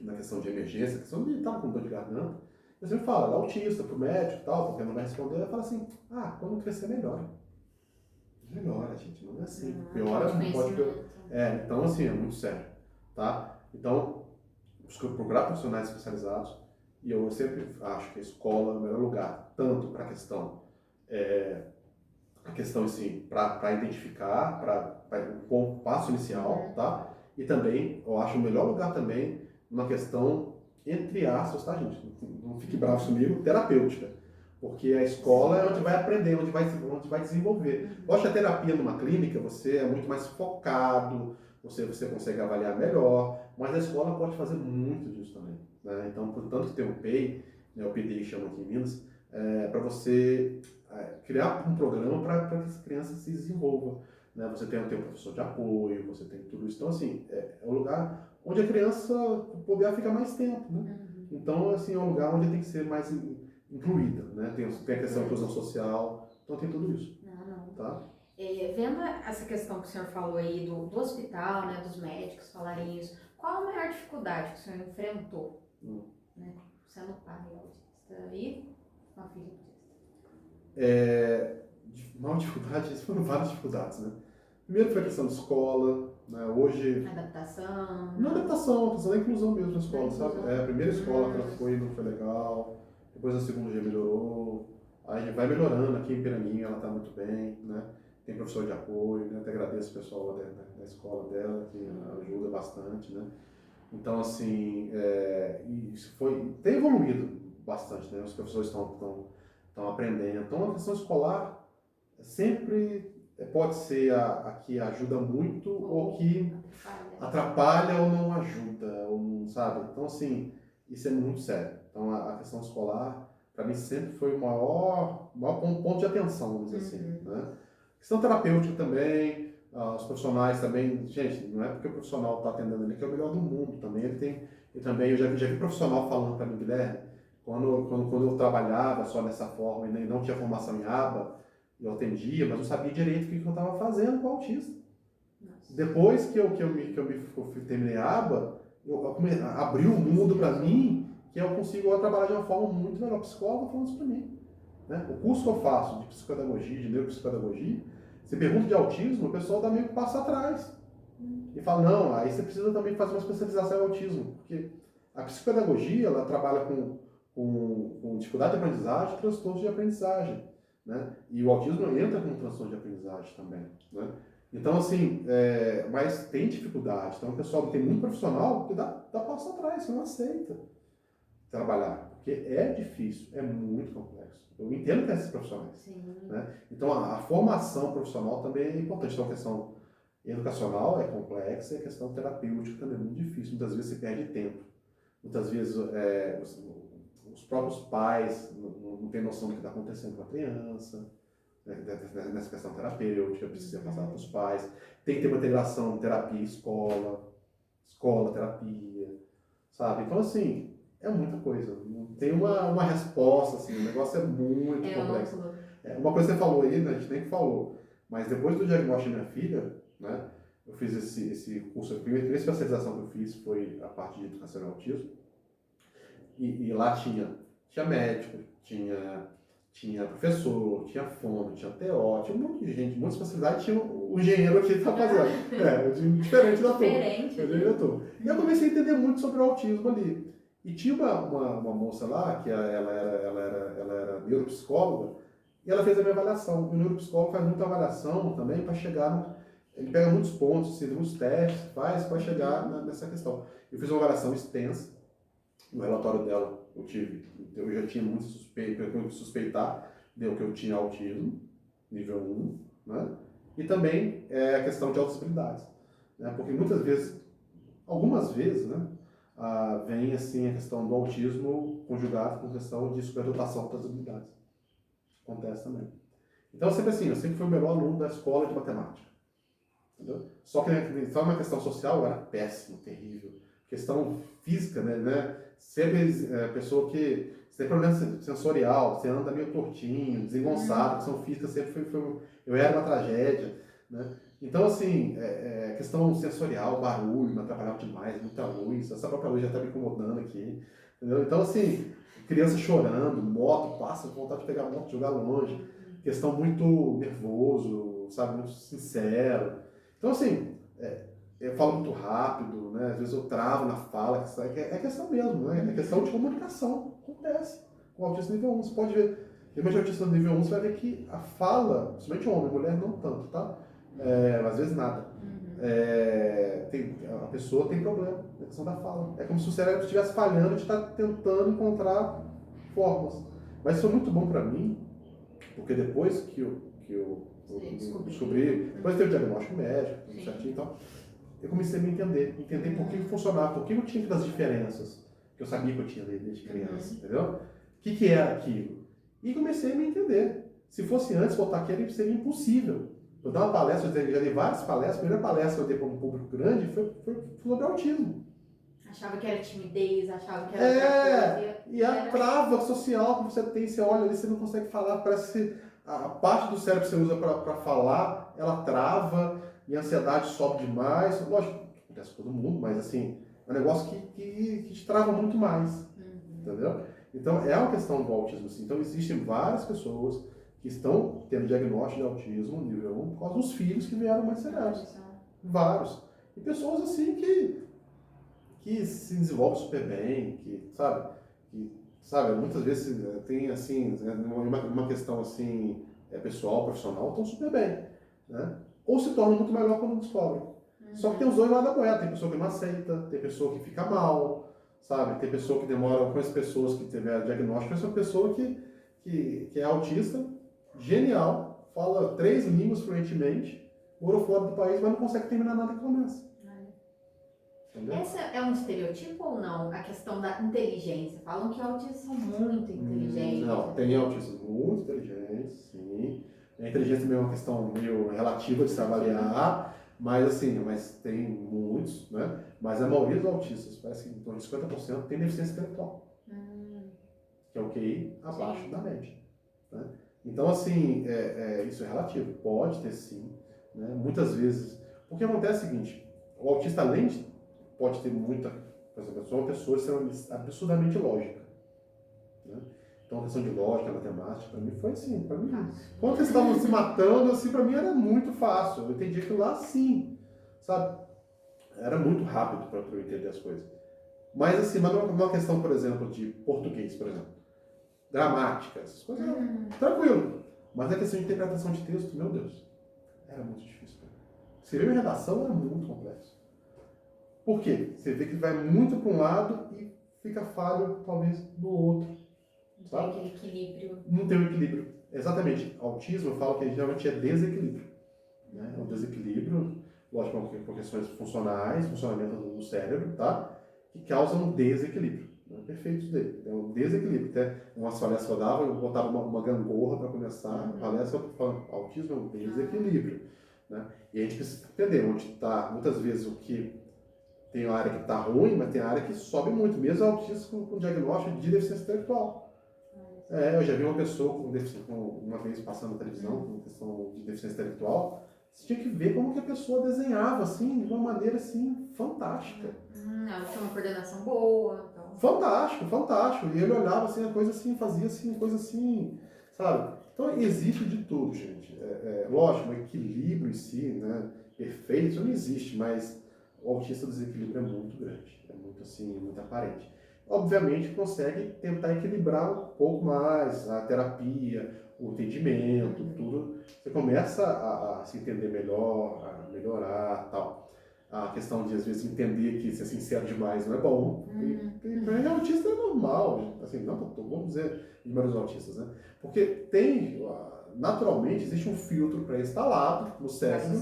na questão de emergência, questão de estar com dor de garganta, Eu sempre falo, ela é autista, pro médico e tal, porque não vai responder, eu falo assim, quando crescer melhora. Melhora, gente, não é assim. Piora, não pode piorar. Então assim, é muito sério, tá? Então, procurar profissionais especializados, e eu sempre acho que a escola é o melhor lugar, tanto para a questão assim, para identificar, para o passo inicial, tá? E também, eu acho o melhor lugar também, uma questão, entre aspas, tá, gente? Não fique bravo comigo, terapêutica. Porque a escola é onde vai aprender, onde vai desenvolver. Lógico que a terapia numa clínica, você é muito mais focado, você consegue avaliar melhor, mas a escola pode fazer muito disso também, né? Então, portanto, que tem o PEI, né, o PD que chama aqui em Minas, para você criar um programa para que as crianças se desenvolvam, né? Você tem um professor de apoio, você tem tudo isso. Então, assim, é um lugar onde a criança poderá ficar mais tempo, né? Então, assim, é um lugar onde tem que ser mais incluída, né? Tem a questão da inclusão social, então tem tudo isso. Não. Tá? Vendo essa questão que o senhor falou aí do hospital, né, dos médicos falarem isso, qual a maior dificuldade que o senhor enfrentou, né, sendo pai autista e uma filha autista? Maior dificuldade, foram várias dificuldades, né? Primeiro foi a questão de escola, né? Hoje... Adaptação. Não adaptação, a questão da inclusão mesmo na escola, sabe? A primeira escola que ela foi não foi legal, depois a segunda já melhorou, aí vai melhorando, aqui em Piraninha ela está muito bem, né? Tem professor de apoio, né? Até agradeço o pessoal lá da escola dela, que ajuda bastante, né? Então, assim, isso tem evoluído bastante, né? Os professores estão aprendendo. Então, a questão escolar sempre pode ser a que ajuda muito ou que atrapalha ou não ajuda, ou não, sabe? Então, assim, isso é muito sério. Então, a questão escolar, para mim, sempre foi o maior ponto de atenção, vamos dizer assim, né? Questão terapêutica também, os profissionais também, gente, não é porque o profissional está atendendo ali que é o melhor do mundo também, eu já vi profissional falando para mim, Guilherme, quando eu trabalhava só dessa forma e não tinha formação em aba, eu atendia, mas não sabia direito o que eu estava fazendo com o autista. Nossa. Depois que eu terminei a aba, abriu um mundo para mim que eu consigo trabalhar de uma forma muito melhor. O psicólogo falando isso para mim. Né? O curso que eu faço de psicopedagogia, de neuropsicopedagogia, você pergunta de autismo, o pessoal dá meio que passo atrás. E fala, não, aí você precisa também fazer uma especialização em autismo. Porque a psicopedagogia, ela trabalha com dificuldade de aprendizagem e transtornos de aprendizagem. Né? E o autismo entra com transtorno de aprendizagem também. Né? Então, assim, mas tem dificuldade. Então, o pessoal tem muito profissional que dá passo atrás, que não aceita trabalhar. Porque é difícil, é muito complexo. Eu entendo que esses profissionais. Né? Então, a formação profissional também é importante. Então, a questão educacional é complexa e a questão terapêutica também é muito difícil. Muitas vezes você perde tempo. Muitas vezes os próprios pais não têm noção do que está acontecendo com a criança, né, nessa questão terapêutica, precisa passar para os pais. Tem que ter uma integração terapia escola, terapia, sabe? Então, assim, é muita coisa. Não tem uma resposta, assim, o negócio é muito complexo. Uma coisa que você falou aí, né, a gente nem falou, mas depois do diagnóstico da minha filha, né, eu fiz esse curso, a primeira especialização que eu fiz foi a parte de educação e autismo, e lá tinha médico, tinha professor, tinha fono, tinha TO, tinha um monte de gente, muita especialidade, tinha o engenheiro que está fazendo. Diferente da turma. E eu comecei a entender muito sobre o autismo ali. E tinha uma moça lá, que ela era neuropsicóloga, e ela fez a minha avaliação. E o neuropsicólogo faz muita avaliação também para chegar ele pega muitos pontos, muitos testes, faz para chegar nessa questão. Eu fiz uma avaliação extensa, no relatório dela eu já tinha muito suspeitar, deu que eu tinha autismo, nível 1, né? E também a questão de autossabilidades, né? Porque algumas vezes, né, vem assim a questão do autismo conjugado com a questão de superdotação de outras habilidades. Acontece também. Então, sempre assim, eu sempre fui o melhor aluno da escola de matemática. Entendeu? Só que só uma questão social eu era péssimo, terrível. Questão física, né? Sempre pessoa que tem problema sensorial, você anda meio tortinho, desengonçado, questão física sempre foi eu era uma tragédia, né? Então, assim, questão sensorial, barulho, me atrapalhava demais, muita luz, essa própria luz já está me incomodando aqui, entendeu? Então, assim, criança chorando, moto, passa com vontade de pegar a moto e jogar longe, questão muito nervoso, sabe, muito sincero. Então, assim, eu falo muito rápido, né? Às vezes eu travo na fala, é questão mesmo, né? É questão de comunicação, acontece com o autismo nível 1, você pode ver. Depois de autista nível 1, você vai ver que a fala, principalmente homem, mulher não tanto, tá? Às vezes nada. A pessoa tem problema na questão da fala. É como se o cérebro estivesse falhando e está tentando encontrar formas. Mas isso foi muito bom para mim, porque depois que eu descobri, depois teve o diagnóstico médico, tudo certinho e tal, eu comecei a me entender por que funcionava, por que eu tinha aquelas diferenças que eu sabia que eu tinha desde criança, entendeu? O que era aquilo? E comecei a me entender. Se fosse antes, voltar aqui seria impossível. Eu dei uma palestra, eu já dei várias palestras. A primeira palestra que eu dei para um público grande foi sobre autismo. Achava que era timidez, achava que era outra coisa. E a trava social que você tem, você olha ali, você não consegue falar, parece que a parte do cérebro que você usa para falar, ela trava e a ansiedade sobe demais. Lógico, acontece com todo mundo, mas assim, é um negócio que te trava muito mais, entendeu? Então, é uma questão do autismo, assim. Então, existem várias pessoas que estão tendo diagnóstico de autismo nível 1 por causa dos filhos que vieram mais severos. Vários. E pessoas, assim, que se desenvolvem super bem, sabe, muitas vezes tem, assim, uma questão, assim, pessoal, profissional, estão super bem, né? Ou se tornam muito melhor quando descobrem. Só que tem os dois lados da moeda. Tem pessoa que não aceita, tem pessoa que fica mal, sabe? Tem pessoa que demora, com as pessoas que tiveram diagnóstico, essa pessoa que é autista, genial, fala 3 línguas fluentemente, morou fora do país, mas não consegue terminar nada que começa. Entendeu? Essa é um estereotipo ou não? A questão da inteligência. Falam que autistas são muito inteligentes. Não, tem autistas muito inteligentes, sim. A inteligência também é uma questão meio relativa de se avaliar, mas tem muitos, né? Mas a maioria dos autistas, parece que em torno de 50%, tem deficiência intelectual. Que é o QI abaixo da média. Né? Então, assim, isso é relativo. Pode ter sim. Né? Muitas vezes. O que acontece é o seguinte: o autista, além de pode ter muita. Por exemplo, eu sou uma pessoa extremamente, absurdamente lógica. Né? Então, a questão de lógica, matemática, para mim foi assim. Para mim, quando eles estavam se matando, assim, para mim era muito fácil. Eu entendi aquilo lá sim. Sabe? Era muito rápido para eu entender as coisas. Mas, assim, mas uma questão, por exemplo, de português, por exemplo. Gramática, essas coisas, tranquilo. Mas a questão de interpretação de texto, meu Deus, era muito difícil. Escrever uma redação era muito complexo. Por quê? Você vê que vai muito para um lado e fica falho, talvez, do outro. Não tem aquele equilíbrio. Não tem um equilíbrio. Exatamente. Autismo, eu falo que geralmente é desequilíbrio. Né? É um desequilíbrio, lógico, por questões funcionais, funcionamento do cérebro, tá? Que causam um desequilíbrio. Perfeitos dele. É um desequilíbrio. Até umas palestras que eu dava, eu botava uma gangorra para começar a palestra, eu falando, autismo é um desequilíbrio. Né? E a gente precisa entender onde está, muitas vezes, o que tem uma área que está ruim, mas tem área que sobe muito, mesmo autismo com diagnóstico de deficiência intelectual. Eu já vi uma pessoa uma vez passando na televisão com questão de deficiência intelectual. Você tinha que ver como que a pessoa desenhava, assim, de uma maneira, assim, fantástica. Ela tinha uma coordenação boa. Então... Fantástico. E ele olhava, assim, a coisa assim, fazia assim, coisa assim, sabe? Então, existe de tudo, gente. Lógico, o equilíbrio em si, né, perfeito, isso não existe, mas o autista do desequilíbrio é muito grande. É muito, assim, muito aparente. Obviamente, consegue tentar equilibrar um pouco mais a terapia, o entendimento, tudo. Você começa a se entender melhor, a melhorar, tal. A questão de, às vezes, entender que ser sincero demais não é bom. E para ele, autista é normal. Assim, não, vamos dizer, de vários autistas, né? Porque naturalmente, existe um filtro pré-instalado no cérebro.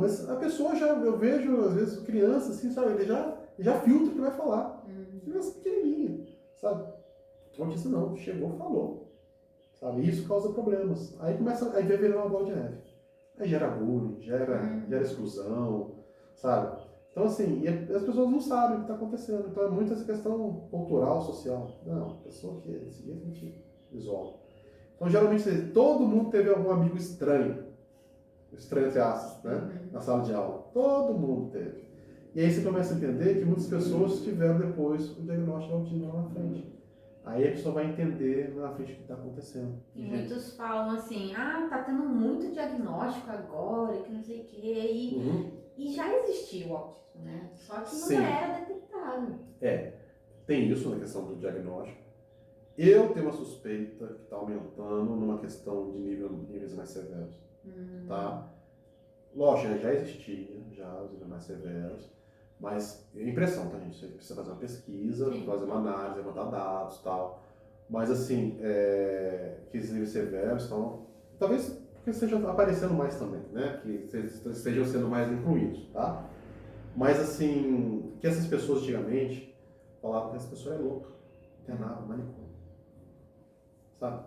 Mas a pessoa eu vejo, às vezes, criança, assim, sabe, ele já filtra o que vai falar. Criança pequenininha, sabe? O autista não, chegou, falou. Sabe? E isso causa problemas. Aí vai virar uma bola de neve. Aí gera bullying, gera exclusão, sabe? Então, assim, e as pessoas não sabem o que está acontecendo. Então, é muito essa questão cultural, social. Não, a pessoa que é desse jeito, a gente isola. Então, geralmente, todo mundo teve algum amigo estranho. estranho entre aspas, né? Na sala de aula. Todo mundo teve. E aí você começa a entender que muitas pessoas tiveram depois o diagnóstico de autismo lá na frente. Aí a pessoa vai entender na frente o que está acontecendo. E muitos falam assim, tá tendo muito diagnóstico agora, que não sei o quê, e já existia o autismo, né? Só que não era detectado. Tem isso na questão do diagnóstico. Eu tenho uma suspeita que está aumentando numa questão de níveis mais severos, tá? Lógico, já existia, os níveis mais severos, mas é impressão, tá, gente? Você precisa fazer uma pesquisa, fazer uma análise, levantar dados e tal. Mas, assim, que esses níveis severos estão, talvez porque estejam aparecendo mais também, né? Que estejam sendo mais incluídos, tá? Mas, assim, que essas pessoas antigamente falavam que essa pessoa é louca, internava, manicômio, sabe?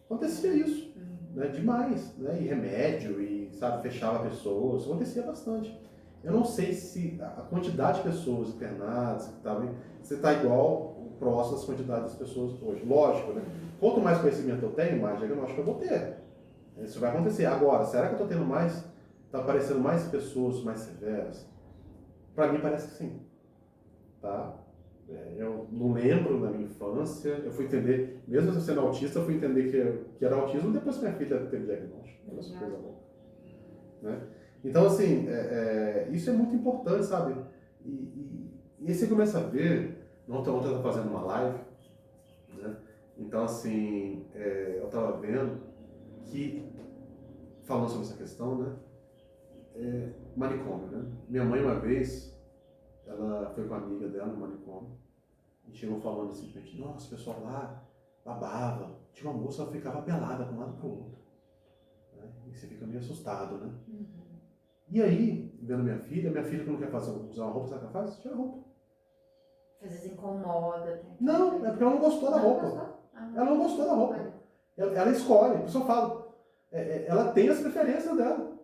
Acontecia isso, né? Demais, né? E remédio, e, sabe, fechava pessoas, acontecia bastante. Eu não sei se a quantidade de pessoas internadas, que estavam, se está igual, próximo às quantidades das pessoas hoje. Lógico, né? Quanto mais conhecimento eu tenho, mais diagnóstico eu vou ter. Isso vai acontecer. Agora, será que eu estou tendo mais, está aparecendo mais pessoas mais severas? Para mim parece que sim, tá? Eu não lembro na minha infância, eu fui entender, mesmo eu sendo autista, eu fui entender que era autismo depois que minha filha teve diagnóstico. Essa coisa louca, né? Então, assim, isso é muito importante, sabe? E aí você começa a ver, ontem eu estava fazendo uma live, né? Então, assim, eu estava vendo que, falando sobre essa questão, né? Manicômio, né? Minha mãe, uma vez, ela foi com uma amiga dela no manicômio e chegou falando assim pra gente, nossa, o pessoal lá babava, tinha uma moça, ela ficava pelada de um lado pro outro, né? E você fica meio assustado, né? E aí, vendo minha filha que não quer usar uma roupa, sabe o que ela faz? Tira a roupa. Às vezes incomoda. Não, é porque ela não gostou da roupa. Ela não gostou da roupa. Ela escolhe, a pessoa fala. Ela tem as preferências dela.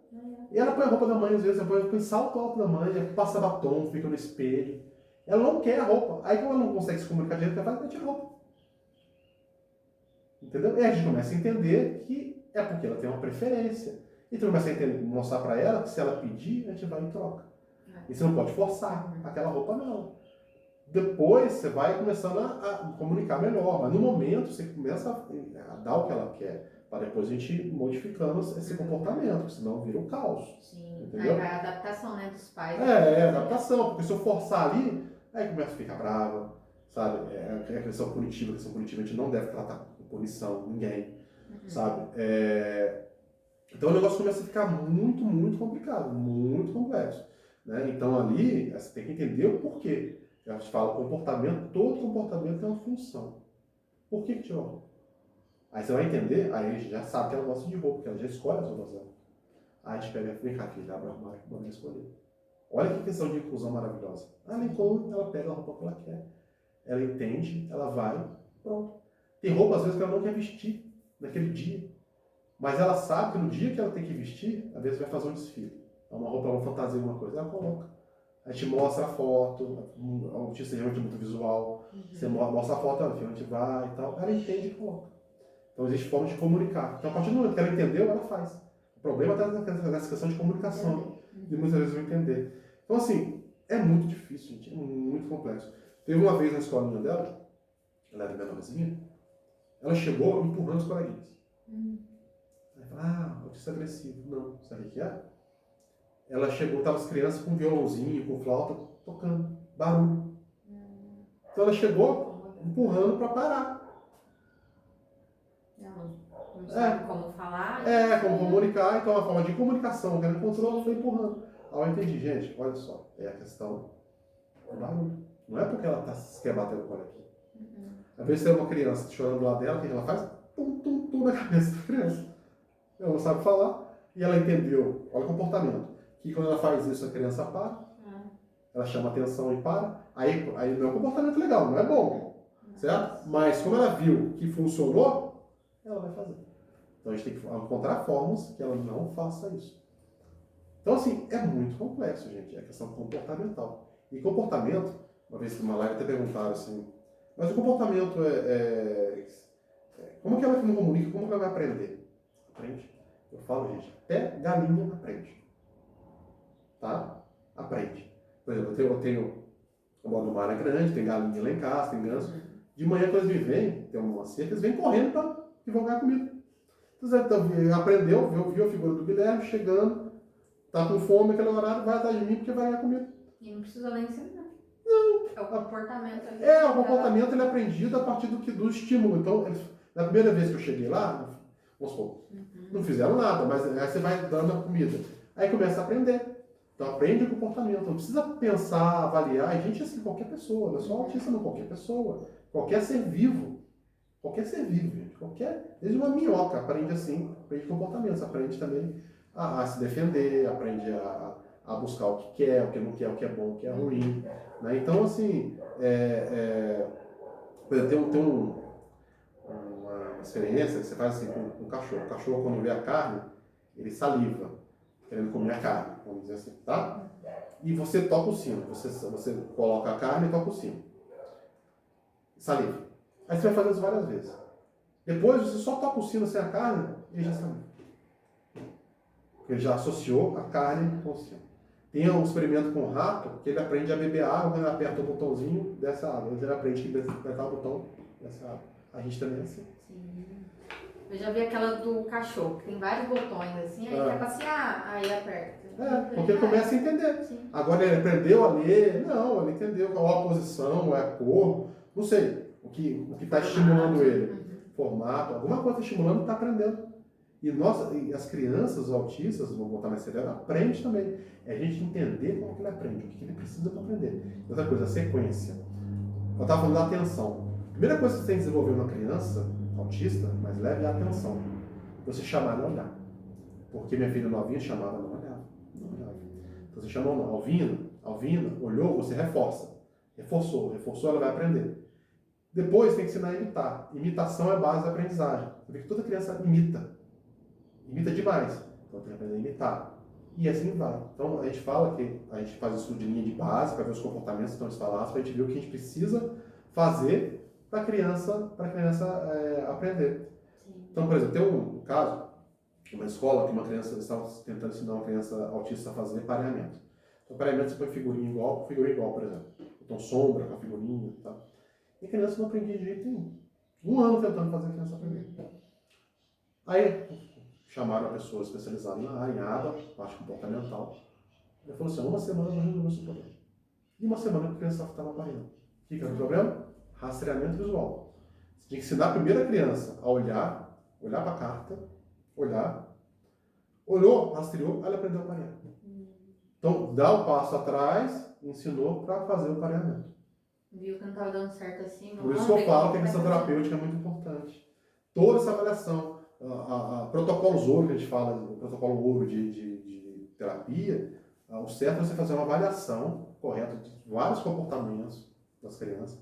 E ela põe a roupa da mãe, às vezes, ela põe salto alto da mãe, passa batom, fica no espelho. Ela não quer a roupa. Aí, como ela não consegue se comunicar direito, ela faz, tira a roupa. Entendeu? E a gente começa a entender que é porque ela tem uma preferência. Então começa a mostrar para ela que se ela pedir, a gente vai em troca. E você não pode forçar aquela roupa, não. Depois você vai começando a comunicar melhor, mas no momento você começa a dar o que ela quer, para depois a gente ir modificando esse comportamento, senão vira um caos. Sim, entendeu? Aí vai a adaptação, né, dos pais. Adaptação, porque se eu forçar ali, aí começa a ficar brava, sabe? A questão punitiva a gente não deve tratar com punição ninguém, sabe? Então o negócio começa a ficar muito, muito complicado, muito complexo, né? Então ali você tem que entender o porquê. A gente fala comportamento, todo comportamento tem uma função. Por que tirou a roupa? Aí você vai entender, aí a gente já sabe que ela gosta de roupa, porque ela já escolhe as roupas dela. Aí a gente pega, vem cá, filha, abre o armário, manda escolher. Olha que questão de inclusão maravilhosa. Ela inclui, ela pega a roupa que ela quer. Ela entende, ela vai, pronto. Tem roupa, às vezes, que ela não quer vestir naquele dia. Mas ela sabe que no dia que ela tem que vestir, às vezes vai fazer um desfile. Uma roupa, uma fantasia, alguma coisa, ela coloca. A gente mostra a foto, o autista geralmente é muito visual. Você mostra a foto, a gente vai e tal. Ela entende e coloca. Então existe forma de comunicar. Então a partir do momento que ela entendeu, ela faz. O problema está nessa questão de comunicação. E muitas vezes não entender. Então assim, é muito difícil, gente. É muito complexo. Teve uma vez na escolinha dela, ela era menorzinha, ela chegou empurrando os coleguinhas. Aí fala, autista agressivo. Não, sabe o que é? Ela chegou, estava as crianças com violãozinho, com flauta, tocando, barulho. Então ela chegou empurrando para parar. Não sabe como falar. Como comunicar, então a forma de comunicação que ela encontrou, ela foi empurrando. Aí eu entendi, gente, olha só, é a questão do barulho. Não é porque ela quer bater no coleguinha. Às vezes tem uma criança chorando do lado dela, o que ela faz? Tum, tum, tum na cabeça da criança. Ela não sabe falar, e ela entendeu, olha o comportamento. Que quando ela faz isso, a criança para, ela chama atenção e para, aí não é um comportamento legal, não é bom, certo? Mas como ela viu que funcionou, ela vai fazer. Então a gente tem que encontrar formas que ela não faça isso. Então assim, é muito complexo, gente, é questão comportamental. E comportamento, uma vez numa live até perguntaram assim, mas o comportamento como que ela não comunica, como que ela vai aprender? Aprende. Eu falo, gente, até galinha aprende. Tá? Aprende. Por exemplo, o modo do mar é grande, tem galinha lá em casa, tem ganso. De manhã, quando eles me veem, tem uma cerca, eles vêm correndo para divulgar comida. Então, aprendeu, viu a figura do Guilherme chegando, tá com fome naquele horário, vai atrás de mim porque vai ganhar comida. E não precisa nem ensinar. Não. É o comportamento ali. O comportamento ele é aprendido a partir do estímulo. Então, na primeira vez que eu cheguei lá, vamos supor, não fizeram nada, mas aí você vai dando a comida. Aí começa a aprender. Então aprende o comportamento, não precisa pensar, avaliar. E gente, assim, qualquer pessoa, não é só autista, não, qualquer pessoa, qualquer ser vivo, gente, desde uma minhoca, aprende assim, aprende comportamentos, aprende também a se defender, aprende a buscar o que quer, o que não quer, o que é bom, o que é ruim. Né? Então, assim, por exemplo, tem uma experiência que você faz assim com o cachorro. O cachorro, quando vê a carne, ele saliva, querendo comer a carne, vamos dizer assim, tá? E você toca o sino, você coloca a carne e toca o sino. Saliva. Aí você vai fazer isso várias vezes. Depois você só toca o sino sem a carne e ele já saliva. Porque ele já associou a carne com o sino. Tem um experimento com o rato que ele aprende a beber água, quando ele aperta o botãozinho, desce a água. Ele aprende que apertar o botão, desce a água. A gente também é assim. Sim. Eu já vi aquela do cachorro, que tem vários botões assim, aí quer passear, aí aperta. Porque ele começa a entender. Sim. Agora ele aprendeu a ler? Não, ele entendeu qual a posição, qual é a cor, não sei. O que está estimulando ele. Formato, alguma coisa está estimulando e está aprendendo. E as crianças autistas, vou botar mais severo, aprendem também. É a gente entender como que ele aprende, o que ele precisa para aprender. Outra coisa, a sequência. Eu estava falando da atenção. A primeira coisa que você tem que desenvolver numa criança autista, mais leve, é a atenção. Você chamar e não olhar. Porque minha filha novinha chamava, não olhava. Então você chamou Alvina, olhou, você reforça. Reforçou, ela vai aprender. Depois tem que ensinar a imitar. Imitação é a base da aprendizagem. Você vê que toda criança imita demais. Então tem que aprender a imitar. E assim vai. Então a gente fala que a gente faz estudo de linha de base para ver os comportamentos que estão instalados, para a gente ver o que a gente precisa fazer para a criança aprender. Sim. Então, por exemplo, tem um caso, uma escola que uma criança estava tentando ensinar uma criança autista a fazer pareamento. Então, pareamento você põe figurinha igual, por exemplo. Então, sombra com a figurinha e tal. E a criança não aprendia de jeito nenhum. 1 ano tentando fazer a criança aprender. Aí, chamaram a pessoa especializada na área, em ABA, parte comportamental. Ele falou assim, 1 semana eu vou resolver esse problema. E 1 semana a criança estava pareando. O que era o problema? Rastreamento visual. Você tinha que ensinar a primeira criança a olhar para a carta, olhou, rastreou, ela aprendeu a parear. Então, dá um passo atrás, ensinou para fazer o pareamento. Viu que não estava dando certo assim. Por isso que eu falo que a questão terapêutica é muito importante. Toda essa avaliação, protocolos ouro que a gente fala, o protocolo ouro de terapia, o certo é você fazer uma avaliação correta de vários comportamentos das crianças,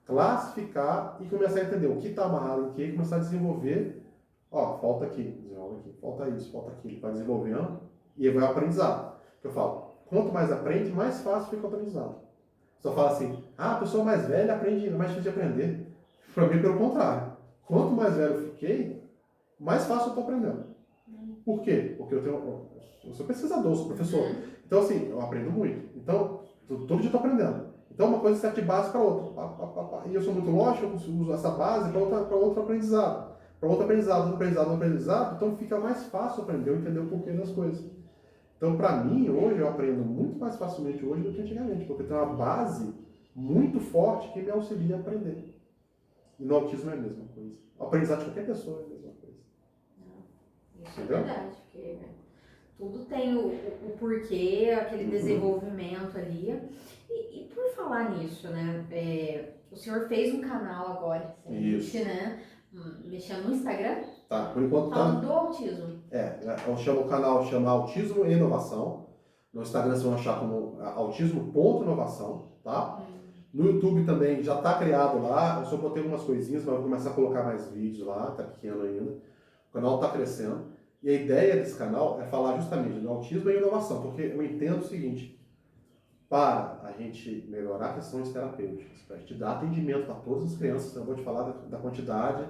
classificar e começar a entender o que está amarrado em que e começar a desenvolver. Falta aqui, desenvolve aqui, falta isso, falta aquilo, vai desenvolvendo e vai aprendizado. Eu falo, quanto mais aprende, mais fácil fica o aprendizado. Só fala assim, a pessoa mais velha aprende, mais difícil de aprender. Para mim, pelo contrário. Quanto mais velho eu fiquei, mais fácil eu estou aprendendo. Por quê? Porque eu sou pesquisador, sou professor. Então, assim, eu aprendo muito. Então, todo dia estou aprendendo. Então, uma coisa serve de base para outra. E eu sou muito lógico, eu uso essa base para outro aprendizado. Para outro aprendizado, então fica mais fácil aprender, entender o porquê das coisas. Então, para mim, hoje, eu aprendo muito mais facilmente hoje do que antigamente, porque tem uma base muito forte que me auxilia a aprender. E no autismo é a mesma coisa. O aprendizado de qualquer pessoa é a mesma coisa. Isso é verdade, porque tudo tem o porquê, aquele desenvolvimento ali. E por falar nisso, né? O senhor fez um canal agora, né? Mexendo no Instagram. Tá, por enquanto falando do autismo. O canal chama Autismo e Inovação. No Instagram vocês vão achar como autismo.inovação, tá? No YouTube também já está criado lá, eu só botei algumas coisinhas, mas vou começar a colocar mais vídeos lá, tá pequeno ainda. O canal está crescendo. E a ideia desse canal é falar justamente do autismo e inovação, porque eu entendo o seguinte, para a gente melhorar questões terapêuticas, para a gente dar atendimento para todas as crianças, eu vou te falar da quantidade,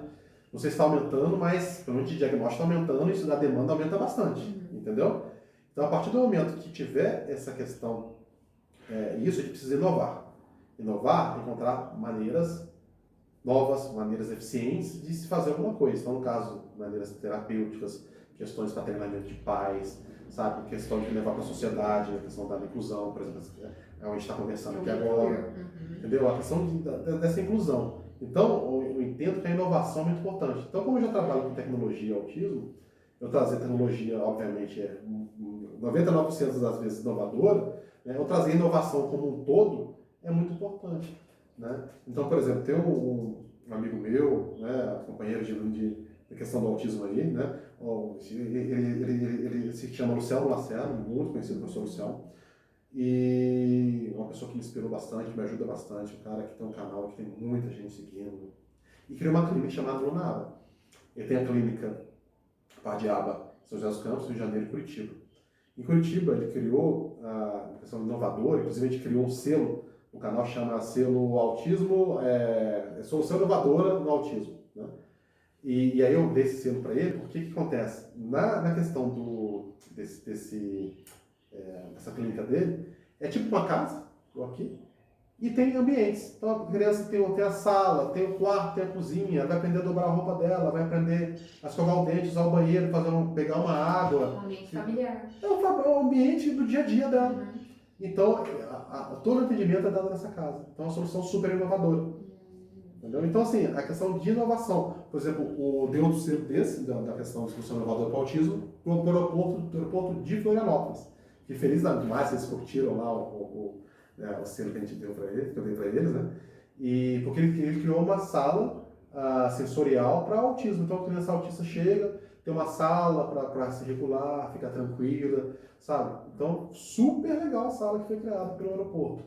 Não sei se está aumentando, mas pelo menos de diagnóstico está aumentando, isso da demanda aumenta bastante, entendeu? Então, a partir do momento que tiver essa questão, isso a gente precisa inovar. Inovar, encontrar maneiras novas, maneiras eficientes de se fazer alguma coisa. Então, no caso, maneiras terapêuticas, questões para treinamento de pais, sabe? Questão de levar para a sociedade, a questão da inclusão, por exemplo, é onde a gente está conversando aqui agora. Entendeu? A questão dessa inclusão. Então, eu entendo que a inovação é muito importante. Então, como eu já trabalho com tecnologia e autismo, eu trazer tecnologia, obviamente, 99% das vezes inovadora, né? Eu trazer inovação como um todo é muito importante. Né? Então, por exemplo, tem um amigo meu, né, companheiro de questão do autismo aí, né? Ele se chama Luciano Lacerda, muito conhecido professor Luciano, e uma pessoa que me inspirou bastante, me ajuda bastante, um cara que tem um canal que tem muita gente seguindo, e criou uma clínica chamada Lunaba. Ele tem a clínica Pardiaba, São José dos Campos, Rio de Janeiro e Curitiba. Em Curitiba, ele criou a questão inovadora, inclusive a gente criou um selo. O canal chama Selo Autismo, Solução Inovadora no Autismo. Né? E aí eu dei esse selo para ele, porque o que acontece? Na questão dessa clínica dele, é tipo uma casa, aqui, e tem ambientes. Então a criança tem a sala, tem o quarto, tem a cozinha, vai aprender a dobrar a roupa dela, vai aprender a escovar o dente, usar o banheiro, pegar uma água. Um ambiente familiar. É o ambiente do dia a dia dela. Então, todo o atendimento é dado nessa casa. Então, é uma solução super inovadora. Entendeu? Então, assim, a questão de inovação. Por exemplo, deu outro selo desse, da questão de solução inovadora para o autismo, para o aeroporto de Florianópolis. Que feliz da demais, eles curtiram lá o selo que a gente deu para eles, que eu dei para eles, né? E porque ele criou uma sala sensorial para autismo. Então, a criança autista chega, tem uma sala para se regular, ficar tranquila, sabe? Então, super legal a sala que foi criada pelo aeroporto.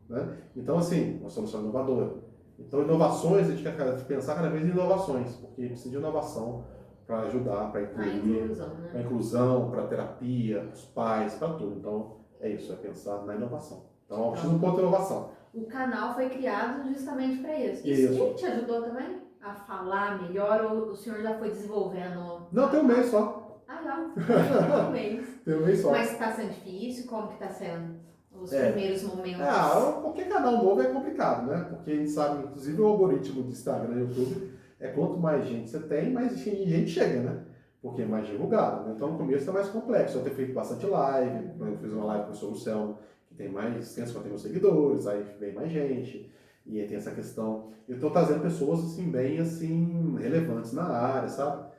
Né? Então, assim, uma solução inovadora. Então, inovações, a gente quer pensar cada vez em inovações, porque precisa de inovação para ajudar, para incluir, para inclusão, para terapia, para os pais, para tudo. Então, é isso, é pensar na inovação. Então, autismo ponto inovação. O canal foi criado justamente para isso. Isso. Ele te ajudou também a falar melhor ou o senhor já foi desenvolvendo? Não, tem um mês só. Já. Tem um mês. Tem um mês só. Mas está sendo difícil? Como que está sendo os primeiros momentos? Qualquer canal novo é complicado, né? Porque a gente sabe, inclusive o algoritmo do Instagram e YouTube, quanto mais gente você tem, mais gente chega, né? Porque é mais divulgado. Né? Então no começo é mais complexo. Eu tenho feito bastante live, eu fiz uma live com o professor Luciano, que tem mais 150 mil seguidores, aí vem mais gente. E aí tem essa questão. Eu estou trazendo pessoas assim, bem assim, relevantes na área, sabe?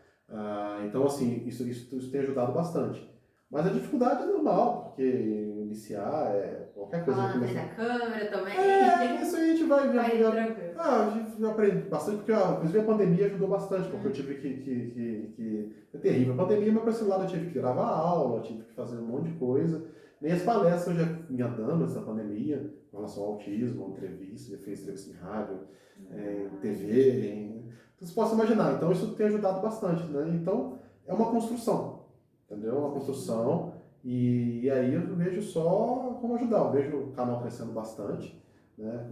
Então, assim, isso tem ajudado bastante. Mas a dificuldade é normal, porque iniciar qualquer coisa. Falar na frente da câmera também. Isso aí a gente vai tranquilo. a gente aprende bastante, porque inclusive a pandemia ajudou bastante, porque eu tive que é terrível. A pandemia, mas para esse lado eu tive que gravar aula, eu tive que fazer um monte de coisa. Nem as palestras eu já vinha dando nessa pandemia, com relação ao autismo, entrevista, já fez entrevista em rádio, TV, então você pode imaginar. Então isso tem ajudado bastante, né? Então é uma construção, entendeu? Uma construção, e aí eu vejo só como ajudar. Eu vejo o canal crescendo bastante, né?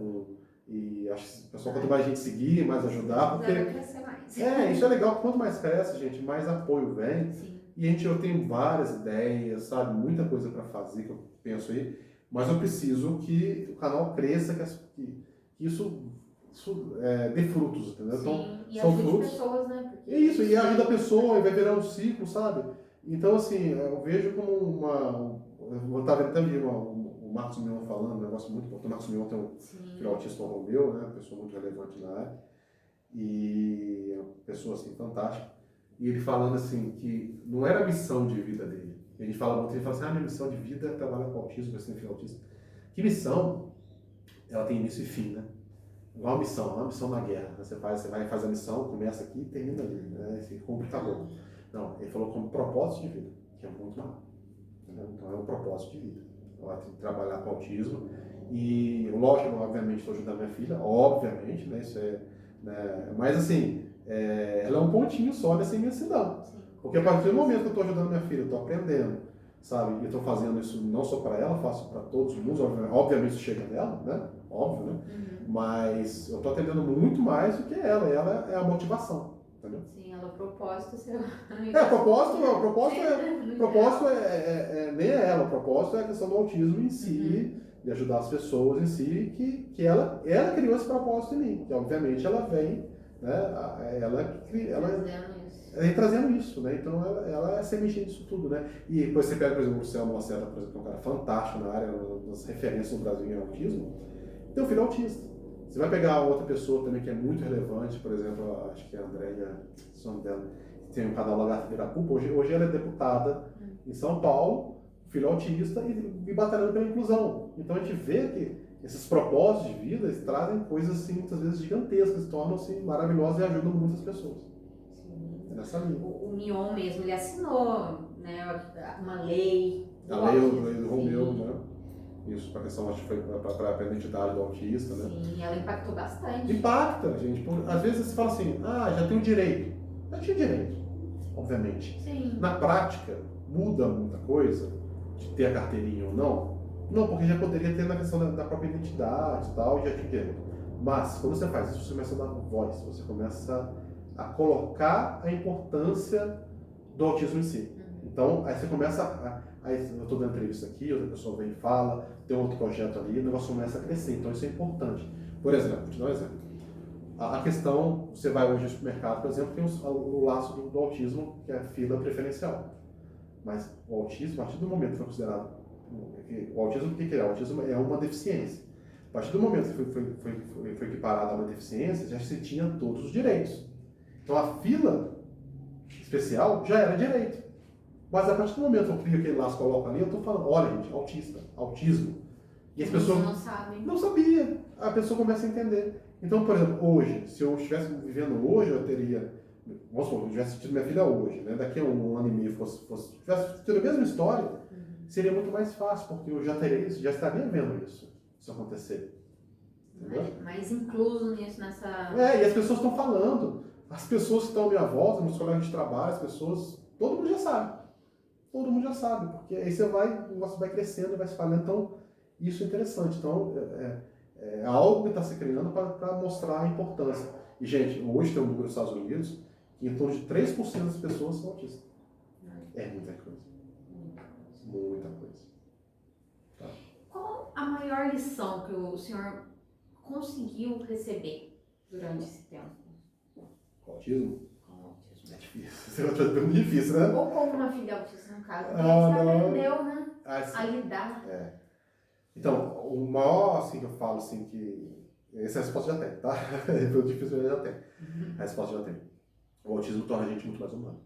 E acho que o pessoal, quanto mais gente seguir, mais ajudar, porque vai crescer mais. isso é legal. Quanto mais cresce, gente, mais apoio vem. Sim. E eu tenho várias ideias, sabe? Muita coisa para fazer que eu penso aí, mas eu preciso que o canal cresça, que isso dê frutos, entendeu? Sim, então, e são ajude frutos. pessoas, né? Porque Isso, e ajuda a pessoa, e vai virar um ciclo, sabe? Então, assim, eu vejo como eu estava vendo também o Marcos Mion falando, um negócio muito importante. O Marcos Mion tem um filho autista Romeu, né? Uma pessoa muito relevante na área, e é uma pessoa, assim, fantástica. E ele falando, assim, que não era a missão de vida dele. A gente fala muito, ele fala assim, minha missão de vida é trabalhar com autismo, vai ser filho autista. Que missão? Ela tem início e fim, né? Igual uma missão na guerra. Você vai fazer a missão, começa aqui e termina ali, né? Se cumpre, acabou. Não, ele falou como propósito de vida, que é muito maior. Entendeu? Então é um propósito de vida. Ela tem que trabalhar com autismo. E, lógico, obviamente, estou ajudando minha filha, obviamente, né? Isso né? Mas, assim, ela é um pontinho só dessa imensidão. Porque a partir do momento que eu estou ajudando minha filha, eu estou aprendendo, sabe? E estou fazendo isso não só para ela, faço para todos os mundos, obviamente isso chega nela, né? Óbvio, né? Mas eu estou atendendo muito mais do que ela, e ela é a motivação, entendeu? Sim, ela propósito seu. O propósito nem é ela, o propósito é a questão do autismo em si, de ajudar as pessoas em si, que ela criou esse propósito em mim, que obviamente ela vem, né, ela vem trazendo isso, né, então ela é sementinha disso tudo, né, e depois você pega, por exemplo, o Luciano Lacerda, por exemplo, que é um cara fantástico na área, uma das referências no Brasil em autismo, tem um filho autista. Você vai pegar outra pessoa também que é muito relevante, por exemplo, acho que é a Andréia, o nome dela, que tem um canal Lagarto Virapupa, hoje ela é deputada em São Paulo, filho autista e batalhando pela inclusão. Então a gente vê que esses propósitos de vida eles trazem coisas assim, muitas vezes gigantescas, tornam-se maravilhosas e ajudam muitas pessoas. Sim. É nessa linha. O Mion mesmo, ele assinou, né, uma lei. A lei do Romeu, né? Isso, para a questão, acho que foi para a identidade do autista, né? Sim, ela impactou bastante. Impacta, gente. Às vezes você fala assim, já tem o direito. Já tinha direito, obviamente. Sim. Na prática, muda muita coisa de ter a carteirinha ou não? Não, porque já poderia ter na questão da própria identidade e tal, já tinha direito. Mas, quando você faz isso, você começa a dar voz, você começa a colocar a importância do autismo em si. Então, aí você começa aí eu estou dando entrevista aqui, outra pessoa vem e fala, tem outro projeto ali, o negócio começa a crescer. Então, isso é importante. Por exemplo, vou te dar um exemplo. A questão, você vai hoje no supermercado, por exemplo, tem o laço do autismo, que é a fila preferencial. Mas o autismo, a partir do momento que foi considerado... O autismo, o que é? O autismo é uma deficiência. A partir do momento que foi equiparado a uma deficiência, já se tinha todos os direitos. Então, a fila especial já era direito. Mas a partir do momento que eu crio aquele laço, coloco ali, eu estou falando, olha gente, autismo. E as pessoas não sabem. Não sabia. A pessoa começa a entender. Então, por exemplo, hoje, se eu estivesse vivendo hoje, eu teria, vamos supor, eu tivesse tido minha filha hoje, né? Daqui a um ano e meio tivesse tido a mesma história, seria muito mais fácil, porque eu já estaria vendo isso acontecer. Entendeu? Mais incluso nisso, nessa... E as pessoas estão falando. As pessoas que estão à minha volta, meus colegas de trabalho, as pessoas, todo mundo já sabe. Todo mundo já sabe, porque aí o negócio vai crescendo, vai se falando. Então, isso é interessante. Então, é algo que está se criando para mostrar a importância. E, gente, hoje tem um número nos Estados Unidos que em torno de 3% das pessoas são autistas. É muita coisa. Muita coisa. Tá. Qual a maior lição que o senhor conseguiu receber durante esse tempo? Com autismo? É difícil. Você vai fazer muito difícil, né? Ou como uma filha autista, no caso. Porque você aprendeu, né? A lidar. Então, o maior, assim, que eu falo, assim, que... Essa resposta já tem, tá? Foi difícil, mas já tem. A resposta já tem. O autismo torna a gente muito mais humano.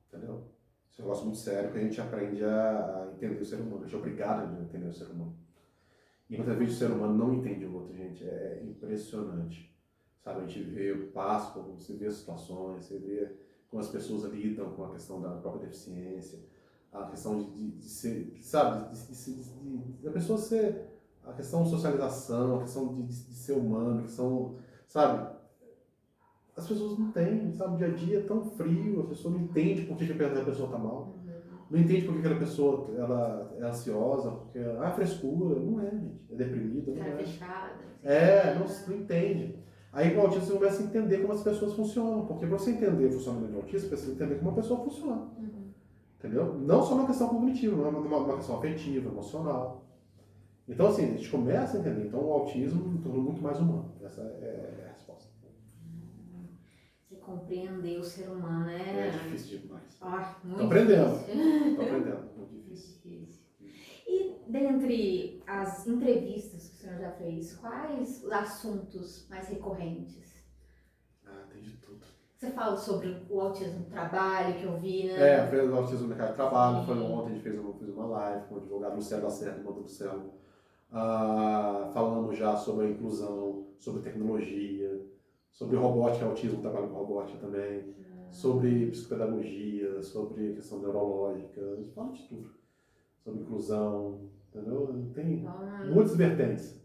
Entendeu? Isso é um negócio muito sério que a gente aprende a entender o ser humano. A gente é obrigado a entender o ser humano. E muitas vezes o ser humano não entende o outro, gente. É impressionante. Sabe, a gente vê, passa, você vê as situações, você vê como as pessoas lidam com a questão da própria deficiência, a questão de ser, sabe, da pessoa ser, a questão de socialização, a questão de ser humano, a questão, sabe, as pessoas não têm, sabe, o dia a dia é tão frio, a pessoa não entende por que a pessoa está mal, não entende por que aquela pessoa ela é ansiosa, porque frescura, não é, gente, é deprimida, não é. Fechada. Não entende. Aí com o autismo você começa a entender como as pessoas funcionam, porque para você entender o funcionamento do autismo, você precisa entender como uma pessoa funciona. Entendeu? Não só uma questão cognitiva, não é uma questão afetiva, emocional. Então, assim, a gente começa a entender. Então, o autismo torna muito mais humano. Essa é a resposta. Você compreender o ser humano é difícil demais. Muito Tô aprendendo. Difícil. Tô aprendendo. Muito difícil. E dentre as entrevistas que o senhor já fez, quais os assuntos mais recorrentes? Tem de tudo. Você fala sobre o autismo no trabalho, que eu vi, né? Fez o autismo no mercado de trabalho. Foi ontem, a gente fez uma live com o advogado Luciano Lacerda, irmão do Luciano. Falamos já sobre a inclusão, sobre tecnologia, sobre robótica, autismo, trabalho com robótica também, sobre psicopedagogia, sobre questão neurológica, a gente fala de tudo. Sobre inclusão, entendeu? Tem muitas vertentes.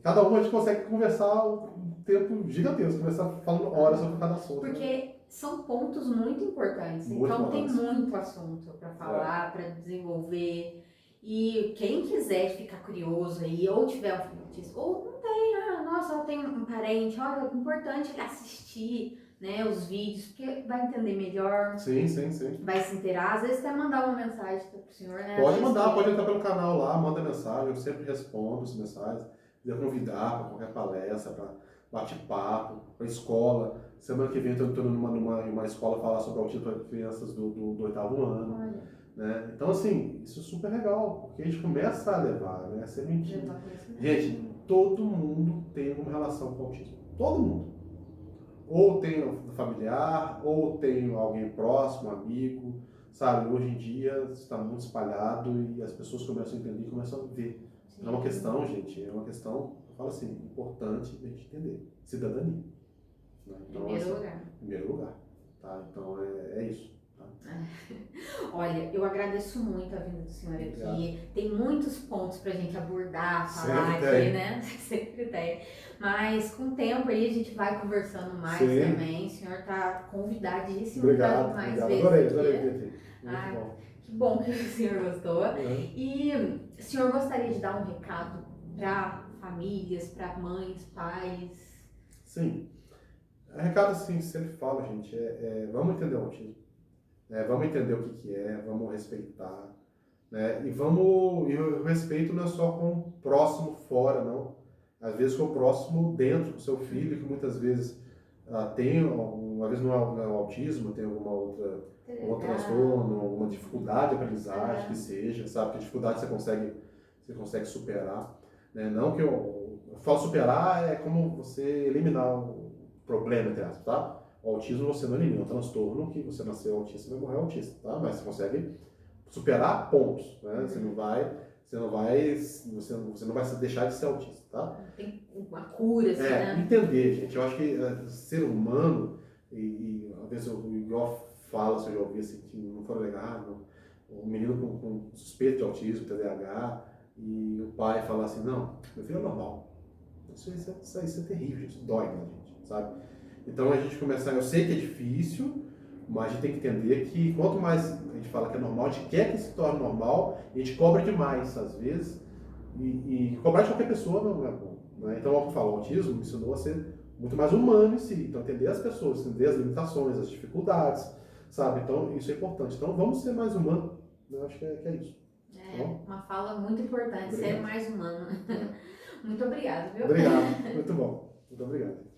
Cada uma a gente consegue conversar um tempo gigantesco, conversar falando horas sobre cada assunto. Porque são pontos muito importantes, então tem muito assunto para falar, para desenvolver. E quem quiser ficar curioso aí, ou tiver um filho autista, ou não tem, nossa, eu tenho um parente, olha, é importante ele assistir, né, os vídeos, porque vai entender melhor, Sim, sim, sim. vai se inteirar, às vezes até mandar uma mensagem pro senhor, né? Pode mandar, pode entrar pelo canal lá, manda mensagem, eu sempre respondo as mensagens. Quiser convidar para qualquer palestra, para bate-papo, para escola. Semana que vem eu estou numa escola falar sobre autismo para crianças do 8º ano. Olha, Né? Então, assim, isso é super legal, porque a gente começa a levar, né? A sementinha. Gente, todo mundo tem alguma relação com o autismo. Todo mundo. Ou tem um familiar, ou tem alguém próximo, amigo, sabe? Hoje em dia está muito espalhado e as pessoas começam a entender e começam a ver. sim. É uma questão, gente, é uma questão, eu falo assim, importante de a gente entender. Cidadania. Né? Então, Primeiro assim, lugar. em primeiro lugar. Tá? Então, é isso. Tá? Olha, eu agradeço muito a vinda do senhor aqui. Obrigado. Tem muitos pontos pra gente abordar, falar Sempre aqui, tem. né? Sempre tem. Mas com o tempo aí a gente vai conversando mais Sim. também. O senhor tá convidadíssimo Obrigado, para mais obrigado. vezes Adorei aqui. vir aqui. Muito Ah, bom. que bom que o senhor gostou. Uhum. E o senhor gostaria de dar um recado para famílias, para mães, pais? Sim. Recado assim, sempre falo, gente, vamos entender o autismo. Vamos entender o que é, vamos respeitar. Né? E o respeito não é só com o próximo fora, não. Às vezes com o próximo dentro, com o seu filho, que muitas vezes tem, uma vez não é o autismo, tem algum outro transtorno, alguma dificuldade de aprendizagem que seja, sabe? Que dificuldade você consegue superar. Né? Não que eu falo superar é como você eliminar o problema, entre aspas, tá? O autismo você não elimina, é um transtorno que você nasceu autista, você vai morrer autista, tá? Mas você consegue superar pontos, né? Você não vai deixar de ser autista, tá? Tem uma cura, assim, né? Entender, gente. Eu acho que ser humano, e às vezes eu igual fala, se eu já ouvi assim, que não foi legal, o menino com suspeito de autismo, TDAH, e o pai fala assim, não, meu filho é normal. Isso é terrível, isso dói na gente, sabe? Então a gente começar, eu sei que é difícil, mas a gente tem que entender que quanto mais a gente fala que é normal, a gente quer que se torne normal, e a gente cobra demais, às vezes, e cobrar de qualquer pessoa não é bom. Né? Então, como eu falo, o autismo me ensinou a ser muito mais humano em si, então entender as pessoas, entender as limitações, as dificuldades, sabe? Então isso é importante. Então vamos ser mais humanos, né? Acho que é isso. Uma fala muito importante, Obrigado. ser mais humano. Muito obrigada, viu? Obrigado, muito bom. Muito obrigado.